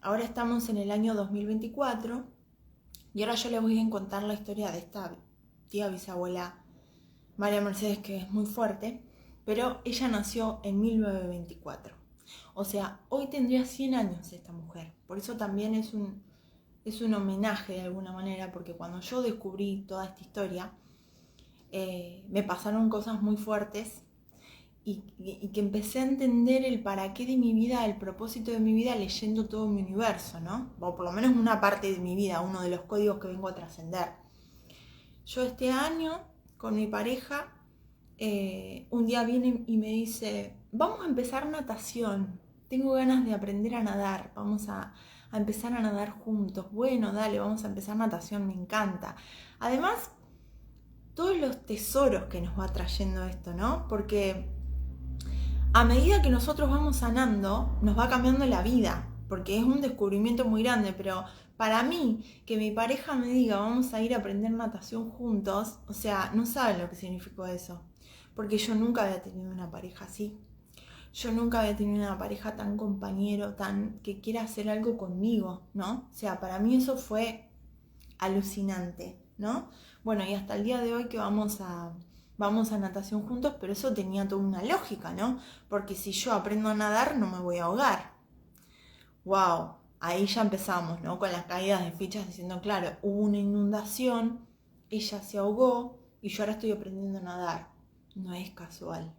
ahora estamos en el año 2024 y ahora yo les voy a contar la historia de esta tía bisabuela María Mercedes, que es muy fuerte, pero ella nació en 1924. O sea, hoy tendría 100 años esta mujer. Por eso también es un homenaje de alguna manera, porque cuando yo descubrí toda esta historia, me pasaron cosas muy fuertes y que empecé a entender el para qué de mi vida, el propósito de mi vida leyendo todo mi universo, ¿no? O por lo menos una parte de mi vida, uno de los códigos que vengo a trascender. Yo este año, con mi pareja, un día viene y me dice, vamos a empezar natación, tengo ganas de aprender a nadar, vamos a empezar a nadar juntos. Bueno, dale, vamos a empezar natación, me encanta. Además, todos los tesoros que nos va trayendo esto, ¿no? Porque a medida que nosotros vamos sanando, nos va cambiando la vida, porque es un descubrimiento muy grande, pero para mí, que mi pareja me diga, vamos a ir a aprender natación juntos, o sea, no saben lo que significó eso, porque yo nunca había tenido una pareja así. Yo nunca había tenido una pareja tan compañero, tan que quiera hacer algo conmigo, ¿no? O sea, para mí eso fue alucinante, ¿no? Bueno, y hasta el día de hoy que vamos a natación juntos, pero eso tenía toda una lógica, ¿no? Porque si yo aprendo a nadar no me voy a ahogar. ¡Wow! Ahí ya empezamos, ¿no? Con las caídas de fichas diciendo, claro, hubo una inundación, ella se ahogó y yo ahora estoy aprendiendo a nadar. No es casual.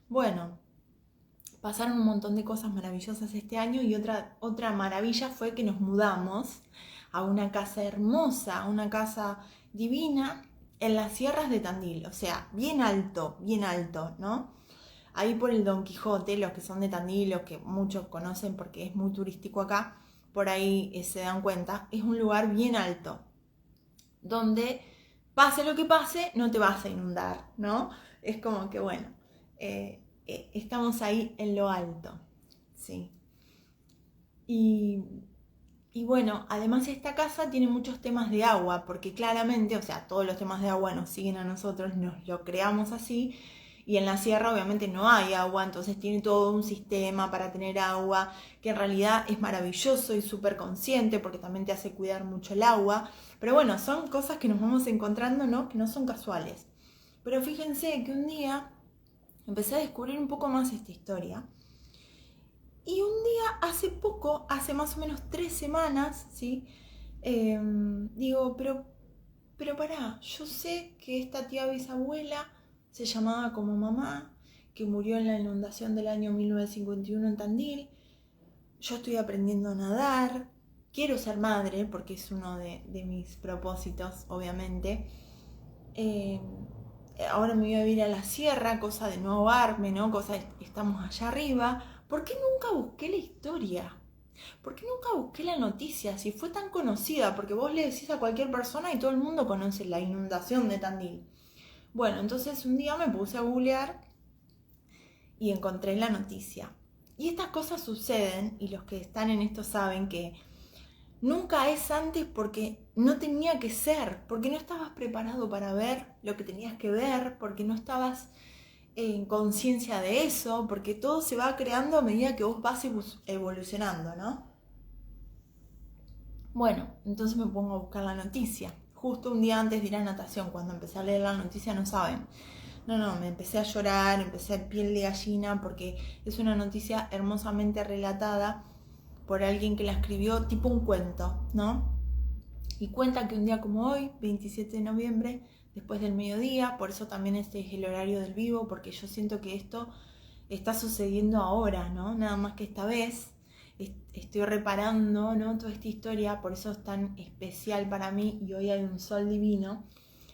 Bueno, pasaron un montón de cosas maravillosas este año y otra maravilla fue que nos mudamos a una casa hermosa, una casa divina en las sierras de Tandil, o sea, bien alto, ¿no? Ahí por el Don Quijote, los que son de Tandil, los que muchos conocen porque es muy turístico acá, por ahí se dan cuenta, es un lugar bien alto, donde pase lo que pase, no te vas a inundar, ¿no? Es como que, bueno, estamos ahí en lo alto, ¿sí? Y bueno, además esta casa tiene muchos temas de agua, porque claramente, o sea, todos los temas de agua nos siguen a nosotros, nos lo creamos así, y en la sierra obviamente no hay agua, entonces tiene todo un sistema para tener agua, que en realidad es maravilloso y súper consciente, porque también te hace cuidar mucho el agua. Pero bueno, son cosas que nos vamos encontrando, ¿no? Que no son casuales. Pero fíjense que un día empecé a descubrir un poco más esta historia. Y un día, hace poco, hace más o menos 3 semanas, ¿sí? Digo, pero pará, yo sé que esta tía bisabuela se llamaba como mamá, que murió en la inundación del año 1951 en Tandil. Yo estoy aprendiendo a nadar, quiero ser madre, porque es uno de mis propósitos, obviamente. Ahora me voy a ir a la sierra, cosa de no ahogarme, ¿no? Cosa de estamos allá arriba. ¿Por qué nunca busqué la historia? ¿Por qué nunca busqué la noticia? Si fue tan conocida, porque vos le decís a cualquier persona y todo el mundo conoce la inundación de Tandil. Bueno, entonces un día me puse a googlear y encontré la noticia. Y estas cosas suceden, y los que están en esto saben que nunca es antes porque no tenía que ser, porque no estabas preparado para ver lo que tenías que ver, porque no estabas en conciencia de eso, porque todo se va creando a medida que vos vas evolucionando, ¿no? Bueno, entonces me pongo a buscar la noticia. Justo un día antes de ir a natación, cuando empecé a leer la noticia, no saben. No, me empecé a llorar, empecé a piel de gallina, porque es una noticia hermosamente relatada por alguien que la escribió tipo un cuento, ¿no? Y cuenta que un día como hoy, 27 de noviembre, después del mediodía, por eso también este es el horario del vivo, porque yo siento que esto está sucediendo ahora, ¿no? Nada más que esta vez estoy reparando, ¿no? Toda esta historia, por eso es tan especial para mí, y hoy hay un sol divino,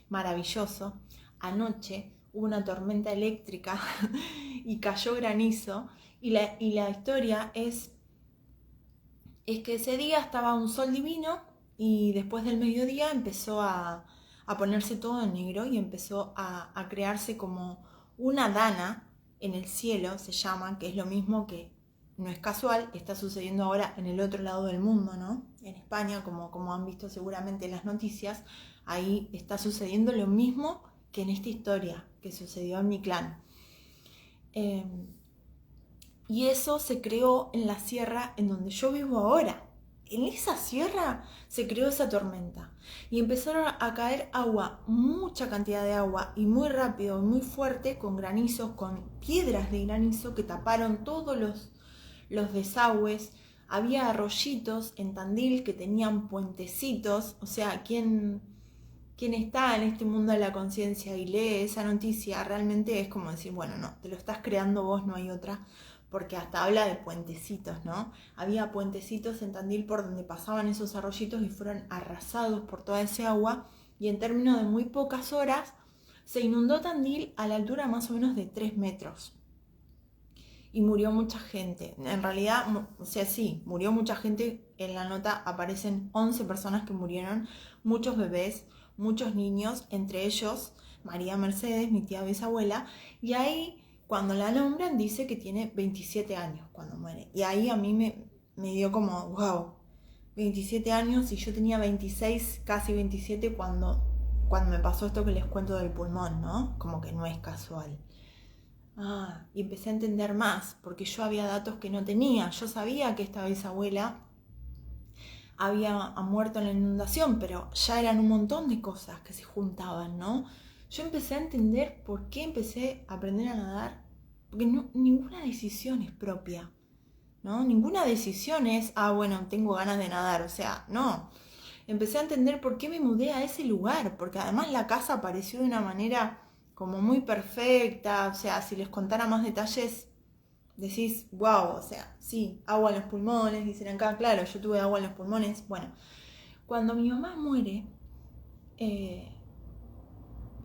maravilloso. Anoche hubo una tormenta eléctrica y cayó granizo, y la historia es que ese día estaba un sol divino y después del mediodía empezó a ponerse todo en negro y empezó a crearse como una dana en el cielo, se llama, que es lo mismo que no es casual, está sucediendo ahora en el otro lado del mundo, ¿no? En España, como han visto seguramente en las noticias, ahí está sucediendo lo mismo que en esta historia que sucedió en mi clan. Y eso se creó en la sierra en donde yo vivo ahora. En esa sierra se creó esa tormenta y empezaron a caer agua, mucha cantidad de agua y muy rápido, muy fuerte, con granizos, con piedras de granizo que taparon todos los desagües. Había arroyitos en Tandil que tenían puentecitos, o sea, quien está en este mundo de la conciencia y lee esa noticia, realmente es como decir, bueno, no, te lo estás creando vos, no hay otra, porque hasta habla de puentecitos, ¿no? Había puentecitos en Tandil por donde pasaban esos arroyitos y fueron arrasados por toda ese agua, y en términos de muy pocas horas se inundó Tandil a la altura más o menos de 3 metros. Y murió mucha gente. En realidad, o sea, sí, murió mucha gente. En la nota aparecen 11 personas que murieron, muchos bebés, muchos niños, entre ellos María Mercedes, mi tía bisabuela, y ahí cuando la nombran dice que tiene 27 años cuando muere. Y ahí a mí me dio como, wow, 27 años, y yo tenía 26, casi 27 cuando me pasó esto que les cuento del pulmón, ¿no? Como que no es casual. Y empecé a entender más, porque yo había datos que no tenía. Yo sabía que esta bisabuela había muerto en la inundación, pero ya eran un montón de cosas que se juntaban, ¿no? Yo empecé a entender por qué empecé a aprender a nadar, porque ninguna decisión es propia, ¿no? Ninguna decisión es, bueno, tengo ganas de nadar, o sea, no. Empecé a entender por qué me mudé a ese lugar, porque además la casa apareció de una manera como muy perfecta, o sea, si les contara más detalles, decís, wow, o sea, sí, agua en los pulmones, dicen acá, claro, yo tuve agua en los pulmones. Bueno, cuando mi mamá muere,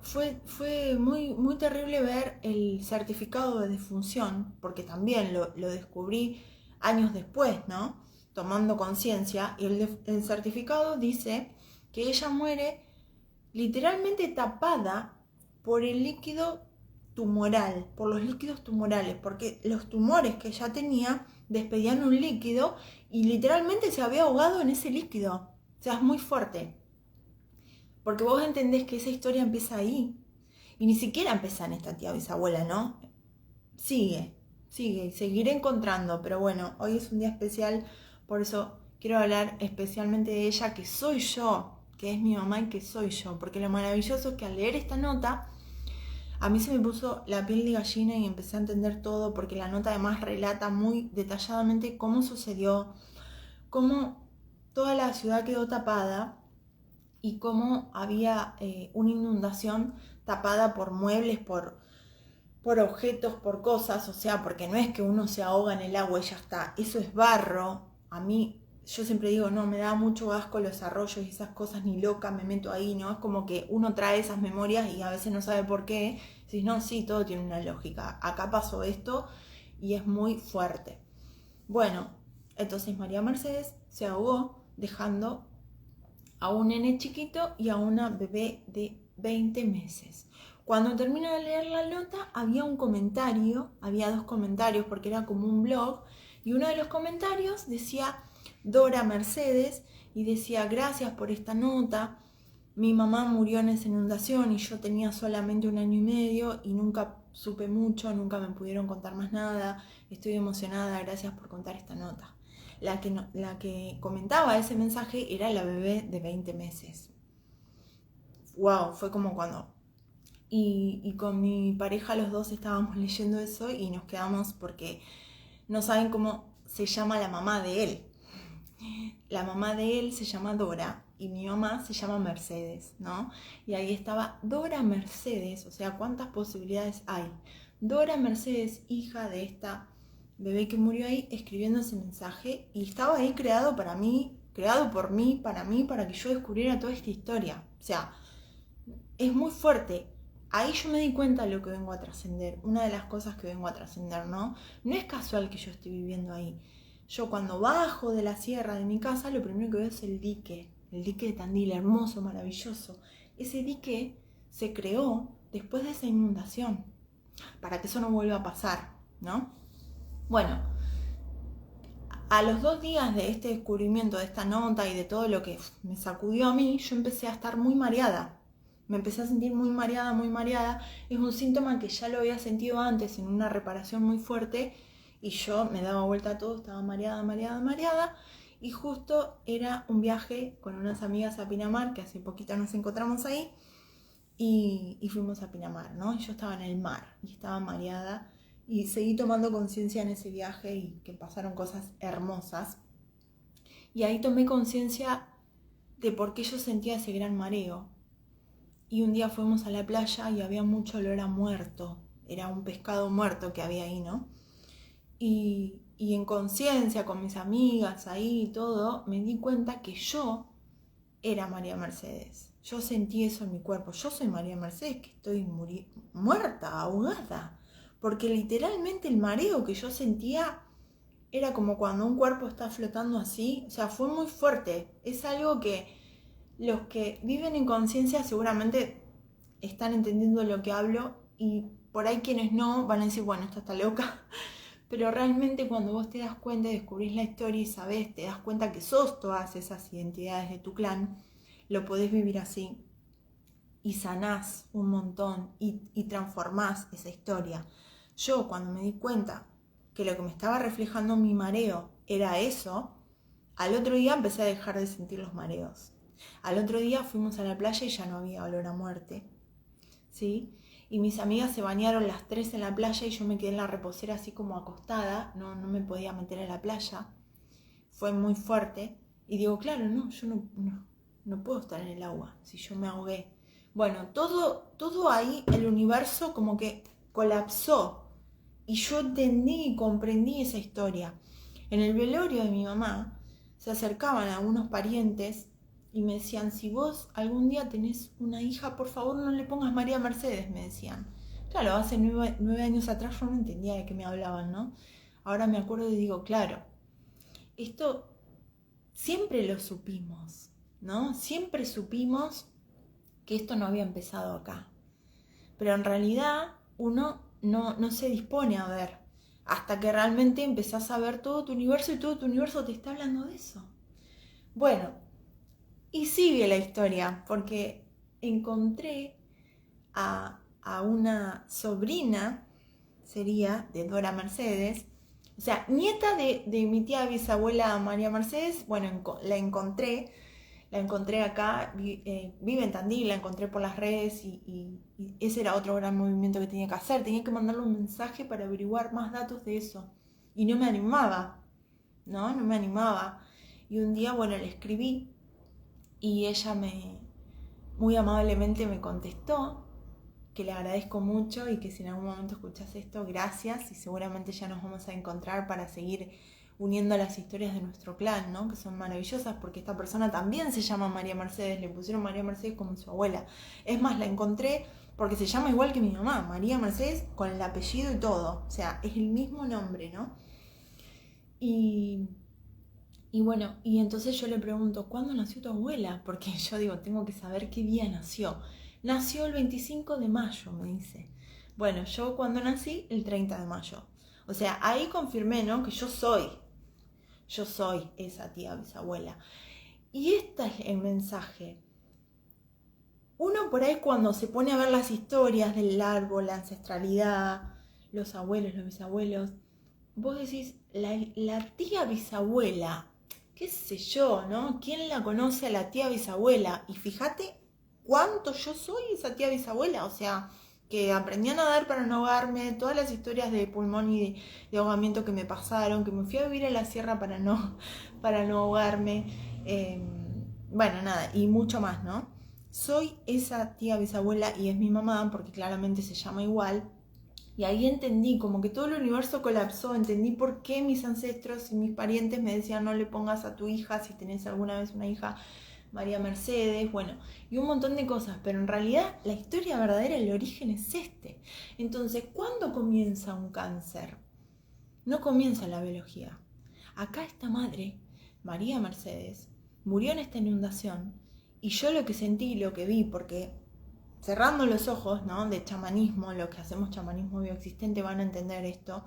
fue muy, muy terrible ver el certificado de defunción, porque también lo descubrí años después, ¿no? Tomando conciencia, y el certificado dice que ella muere literalmente tapada por el líquido tumoral, por los líquidos tumorales, porque los tumores que ella tenía despedían un líquido y literalmente se había ahogado en ese líquido. O sea, es muy fuerte. Porque vos entendés que esa historia empieza ahí. Y ni siquiera empieza en esta tía bisabuela, ¿no? Sigue, y seguiré encontrando. Pero bueno, hoy es un día especial, por eso quiero hablar especialmente de ella, que soy yo, que es mi mamá y que soy yo. Porque lo maravilloso es que al leer esta nota, a mí se me puso la piel de gallina y empecé a entender todo, porque la nota además relata muy detalladamente cómo sucedió, cómo toda la ciudad quedó tapada y cómo había una inundación tapada por muebles, por objetos, por cosas, o sea, porque no es que uno se ahoga en el agua y ya está, eso es barro. A mí, yo siempre digo, no, me da mucho asco los arroyos y esas cosas, ni loca me meto ahí, ¿no? Es como que uno trae esas memorias y a veces no sabe por qué. Decís, no, sí, todo tiene una lógica. Acá pasó esto y es muy fuerte. Bueno, entonces María Mercedes se ahogó dejando a un nene chiquito y a una bebé de 20 meses. Cuando termino de leer la nota, había un comentario, había 2 comentarios porque era como un blog, y uno de los comentarios decía Dora Mercedes y decía: gracias por esta nota, mi mamá murió en esa inundación y yo tenía solamente 1 año y medio y nunca supe mucho, nunca me pudieron contar más nada, estoy emocionada, gracias por contar esta nota. La que comentaba ese mensaje era la bebé de 20 meses. Wow, fue como cuando... Y con mi pareja los dos estábamos leyendo eso y nos quedamos porque no saben cómo se llama la mamá de él. La mamá de él se llama Dora y mi mamá se llama Mercedes, ¿no? Y ahí estaba Dora Mercedes, o sea, ¿cuántas posibilidades hay? Dora Mercedes, hija de esta bebé que murió ahí, escribiendo ese mensaje, y estaba ahí creado para mí, creado por mí, para que yo descubriera toda esta historia. O sea, es muy fuerte. Ahí yo me di cuenta de lo que vengo a trascender, una de las cosas que vengo a trascender, ¿no? No es casual que yo esté viviendo ahí. Yo cuando bajo de la sierra de mi casa, lo primero que veo es el dique de Tandil, hermoso, maravilloso. Ese dique se creó después de esa inundación, para que eso no vuelva a pasar, ¿no? Bueno, a los 2 días de este descubrimiento, de esta nota y de todo lo que me sacudió a mí, yo empecé a estar muy mareada. Me empecé a sentir muy mareada, muy mareada. Es un síntoma que ya lo había sentido antes en una reparación muy fuerte y yo me daba vuelta a todo, estaba mareada, mareada, mareada. Y justo era un viaje con unas amigas a Pinamar, que hace poquito nos encontramos ahí, y fuimos a Pinamar, ¿no? Y yo estaba en el mar y estaba mareada y seguí tomando conciencia en ese viaje y que pasaron cosas hermosas. Y ahí tomé conciencia de por qué yo sentía ese gran mareo. Y un día fuimos a la playa y había mucho olor a muerto. Era un pescado muerto que había ahí, ¿no? Y en conciencia, con mis amigas ahí y todo, me di cuenta que yo era María Mercedes. Yo sentí eso en mi cuerpo. Yo soy María Mercedes, que estoy muerta, ahogada. Porque literalmente el mareo que yo sentía era como cuando un cuerpo está flotando así. O sea, fue muy fuerte. Es algo que los que viven en conciencia seguramente están entendiendo lo que hablo, y por ahí quienes no van a decir, bueno, esta está loca. Pero realmente cuando vos te das cuenta y descubrís la historia y sabés, te das cuenta que sos todas esas identidades de tu clan, lo podés vivir así y sanás un montón y transformás esa historia. Yo cuando me di cuenta que lo que me estaba reflejando mi mareo era eso, al otro día empecé a dejar de sentir los mareos. Al otro día fuimos a la playa y ya no había olor a muerte, ¿sí? Y mis amigas se bañaron las 3 en la playa y yo me quedé en la reposera así como acostada, no me podía meter a la playa. Fue muy fuerte. Y digo, claro, no, yo no puedo estar en el agua si yo me ahogué. Bueno, todo ahí, el universo como que colapsó. Y yo entendí y comprendí esa historia. En el velorio de mi mamá se acercaban algunos parientes y me decían, si vos algún día tenés una hija, por favor no le pongas María Mercedes, me decían. Claro, hace 9 años atrás yo no entendía de qué me hablaban, ¿no? Ahora me acuerdo y digo, claro, esto siempre lo supimos, ¿no? Siempre supimos que esto no había empezado acá. Pero en realidad uno no se dispone a ver, hasta que realmente empezás a ver todo tu universo y todo tu universo te está hablando de eso. Bueno, y sigue la historia, porque encontré a una sobrina, sería, de Dora Mercedes, o sea, nieta de mi tía bisabuela María Mercedes. Bueno, la encontré acá, vive en Tandil, la encontré por las redes y ese era otro gran movimiento que tenía que hacer. Tenía que mandarle un mensaje para averiguar más datos de eso. Y no me animaba, ¿no? No me animaba. Y un día, bueno, le escribí y ella muy amablemente me contestó, que le agradezco mucho y que si en algún momento escuchas esto, gracias, y seguramente ya nos vamos a encontrar para seguir uniendo las historias de nuestro clan, ¿no? Que son maravillosas, porque esta persona también se llama María Mercedes, le pusieron María Mercedes como su abuela. Es más, la encontré porque se llama igual que mi mamá, María Mercedes, con el apellido y todo, o sea, es el mismo nombre, ¿no? Y bueno, y entonces yo le pregunto, ¿cuándo nació tu abuela? Porque yo digo, tengo que saber qué día nació. nació el 25 de mayo, me dice. Bueno, yo cuando nací, el 30 de mayo. O sea, ahí confirmé, ¿no? Que yo soy esa tía bisabuela. Y este es el mensaje. Uno por ahí cuando se pone a ver las historias del árbol, la ancestralidad, los abuelos, los bisabuelos, vos decís, la tía bisabuela, qué sé yo, ¿no? ¿Quién la conoce a la tía bisabuela? Y fíjate cuánto yo soy esa tía bisabuela, o sea, que aprendí a nadar para no ahogarme, todas las historias de pulmón y de ahogamiento que me pasaron, que me fui a vivir a la sierra para no ahogarme, bueno, nada, y mucho más, ¿no? Soy esa tía bisabuela y es mi mamá, porque claramente se llama igual. Y ahí entendí, como que todo el universo colapsó, entendí por qué mis ancestros y mis parientes me decían no le pongas a tu hija, si tenés alguna vez una hija, María Mercedes, bueno, y un montón de cosas, pero en realidad la historia verdadera, el origen es este. Entonces, ¿cuándo comienza un cáncer? No comienza la biología. Acá esta madre, María Mercedes, murió en esta inundación y yo lo que sentí, lo que vi, porque cerrando los ojos, ¿no? De chamanismo, lo que hacemos chamanismo bioexistente van a entender esto.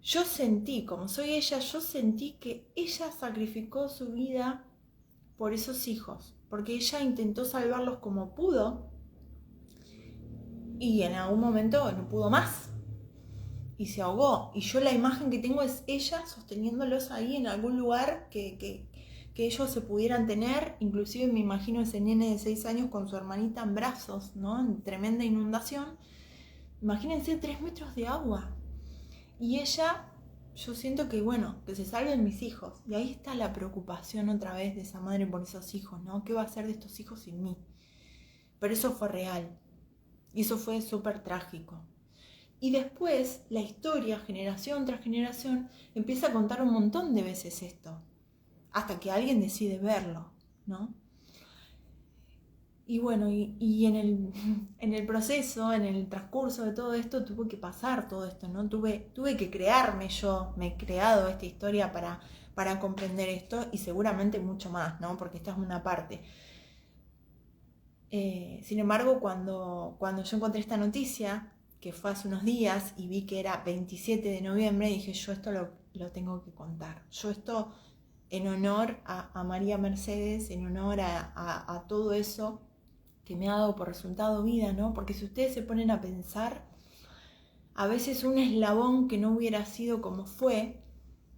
Yo sentí, como soy ella, yo sentí que ella sacrificó su vida por esos hijos, porque ella intentó salvarlos como pudo y en algún momento no pudo más y se ahogó. Y yo la imagen que tengo es ella sosteniéndolos ahí en algún lugar que ellos se pudieran tener. Inclusive me imagino ese nene de 6 años con su hermanita en brazos, ¿no? En tremenda inundación. Imagínense 3 metros de agua. Y ella, yo siento que, bueno, que se salven mis hijos. Y ahí está la preocupación otra vez de esa madre por esos hijos, ¿no? ¿Qué va a hacer de estos hijos sin mí? Pero eso fue real. Y eso fue súper trágico. Y después la historia, generación tras generación, empieza a contar un montón de veces esto. Hasta que alguien decide verlo, ¿no? Y bueno, y en el proceso, en el transcurso de todo esto, tuve que pasar todo esto, ¿no? Tuve que crearme yo, me he creado esta historia para comprender esto y seguramente mucho más, ¿no? Porque esta es una parte. Sin embargo, cuando yo encontré esta noticia, que fue hace unos días, y vi que era 27 de noviembre, dije, yo esto lo tengo que contar. Yo esto en honor a María Mercedes, en honor a todo eso que me ha dado por resultado vida, ¿no? Porque si ustedes se ponen a pensar, a veces un eslabón que no hubiera sido como fue,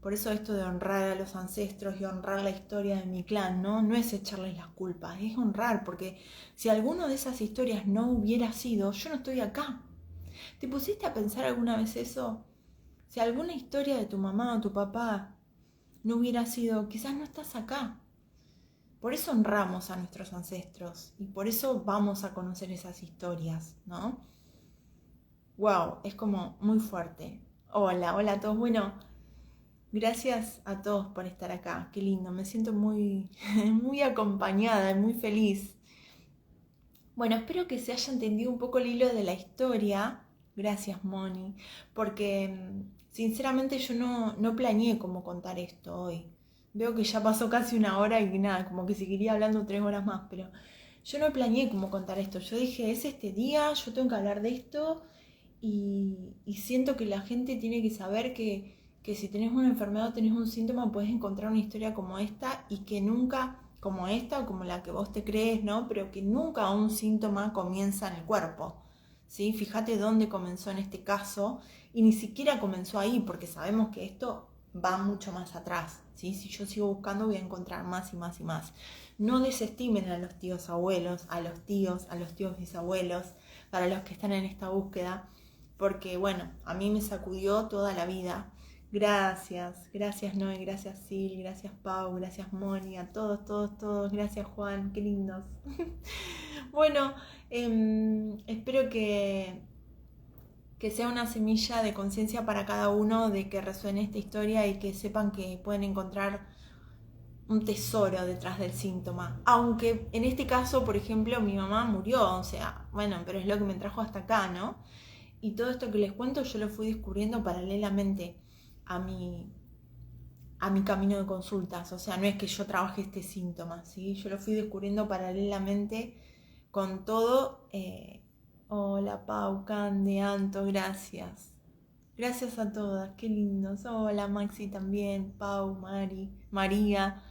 por eso esto de honrar a los ancestros y honrar la historia de mi clan, ¿no? No es echarles las culpas, es honrar, porque si alguna de esas historias no hubiera sido, yo no estoy acá. ¿Te pusiste a pensar alguna vez eso? Si alguna historia de tu mamá o tu papá no hubiera sido, quizás no estás acá. Por eso honramos a nuestros ancestros y por eso vamos a conocer esas historias, ¿no? Wow, es como muy fuerte. Hola a todos. Bueno, gracias a todos por estar acá. Qué lindo, me siento muy, muy acompañada y muy feliz. Bueno, espero que se haya entendido un poco el hilo de la historia. Gracias, Moni, porque sinceramente yo no planeé cómo contar esto hoy. Veo que ya pasó casi una hora y nada, como que seguiría hablando 3 horas más, pero yo no planeé cómo contar esto. Yo dije, es este día, yo tengo que hablar de esto y siento que la gente tiene que saber que si tenés una enfermedad o tenés un síntoma, puedes encontrar una historia como esta y que nunca, como esta o como la que vos te crees, ¿no? Pero que nunca un síntoma comienza en el cuerpo, ¿sí? Fíjate dónde comenzó en este caso y ni siquiera comenzó ahí porque sabemos que esto va mucho más atrás, ¿sí? Si yo sigo buscando voy a encontrar más y más y más. No desestimen a los tíos abuelos, a los tíos bisabuelos, para los que están en esta búsqueda, porque bueno, a mí me sacudió toda la vida. Gracias Noé, gracias Sil, gracias Pau, gracias Moni, a todos, gracias Juan, qué lindos. Bueno, espero que sea una semilla de conciencia para cada uno, de que resuene esta historia y que sepan que pueden encontrar un tesoro detrás del síntoma. Aunque en este caso, por ejemplo, mi mamá murió, o sea, bueno, pero es lo que me trajo hasta acá, ¿no? Y todo esto que les cuento yo lo fui descubriendo paralelamente a mi camino de consultas. O sea, no es que yo trabaje este síntoma, ¿sí? Yo lo fui descubriendo paralelamente con todo. Hola Pau, Cande, Anto, gracias. Gracias a todas, qué lindos. Hola Maxi también, Pau, Mari, María.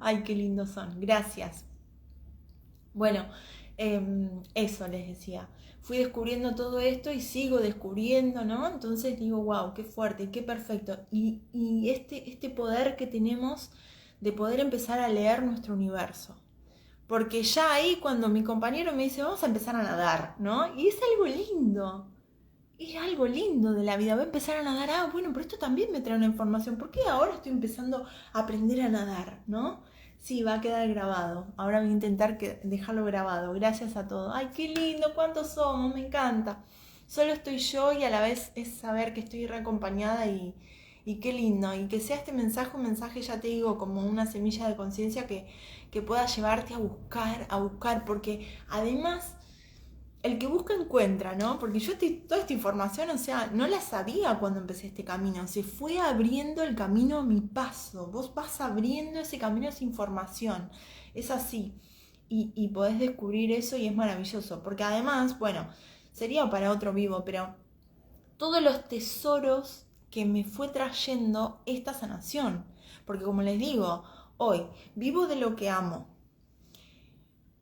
Ay, qué lindos son, gracias. Bueno, eso les decía. Fui descubriendo todo esto y sigo descubriendo, ¿no? Entonces digo, wow, qué fuerte, qué perfecto. Y este poder que tenemos de poder empezar a leer nuestro universo. Porque ya ahí cuando mi compañero me dice, vamos a empezar a nadar, ¿no? Y es algo lindo. Es algo lindo de la vida. Voy a empezar a nadar. Ah, bueno, pero esto también me trae una información. ¿Por qué ahora estoy empezando a aprender a nadar, no? Sí, va a quedar grabado. Ahora voy a intentar dejarlo grabado. Gracias a todos. Ay, qué lindo, cuántos somos, me encanta. Solo estoy yo y a la vez es saber que estoy reacompañada y qué lindo. Y que sea este mensaje, un mensaje, ya te digo, como una semilla de conciencia que pueda llevarte a buscar, porque además el que busca encuentra, ¿no? Porque yo toda esta información, o sea, no la sabía cuando empecé este camino. Se fue abriendo el camino a mi paso. Vos vas abriendo ese camino, esa información. Es así. Y podés descubrir eso y es maravilloso. Porque además, bueno, sería para otro vivo, pero todos los tesoros que me fue trayendo esta sanación. Porque como les digo, hoy vivo de lo que amo.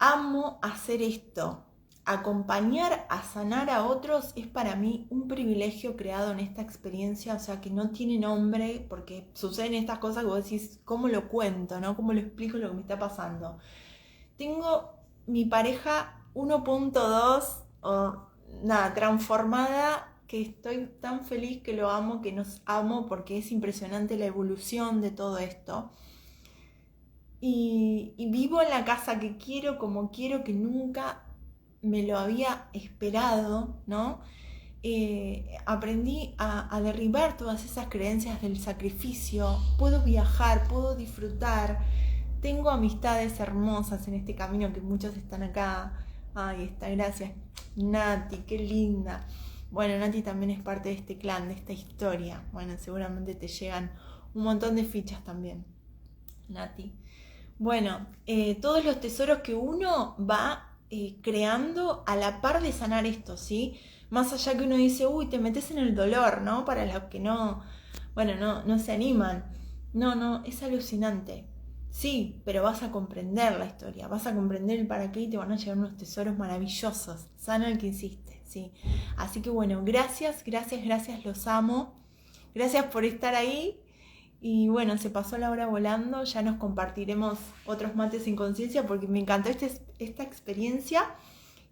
Amo hacer esto. Acompañar a sanar a otros es para mí un privilegio creado en esta experiencia, o sea, que no tiene nombre, porque suceden estas cosas que vos decís, ¿cómo lo cuento, no? ¿Cómo lo explico lo que me está pasando? Tengo mi pareja 1.2, nada, transformada, que estoy tan feliz que lo amo, que nos amo, porque es impresionante la evolución de todo esto. Y vivo en la casa que quiero, como quiero, que nunca me lo había esperado, ¿no? Aprendí a derribar todas esas creencias del sacrificio. Puedo viajar, puedo disfrutar. Tengo amistades hermosas en este camino, que muchos están acá. Ay, está, gracias. Nati, qué linda. Bueno, Nati también es parte de este clan, de esta historia. Bueno, seguramente te llegan un montón de fichas también, Nati. Bueno, todos los tesoros que uno va creando a la par de sanar esto, ¿sí? Más allá que uno dice, uy, te metes en el dolor, ¿no? Para los que no, bueno, no se animan. No, es alucinante. Sí, pero vas a comprender la historia, vas a comprender el para qué y te van a llegar unos tesoros maravillosos. Sana el que hiciste, ¿sí? Así que bueno, gracias, los amo. Gracias por estar ahí. Y bueno, se pasó la hora volando, ya nos compartiremos otros mates sin conciencia porque me encantó esta experiencia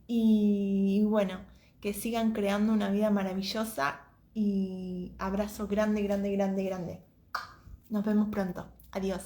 y bueno, que sigan creando una vida maravillosa y abrazo grande, grande, grande, grande. Nos vemos pronto. Adiós.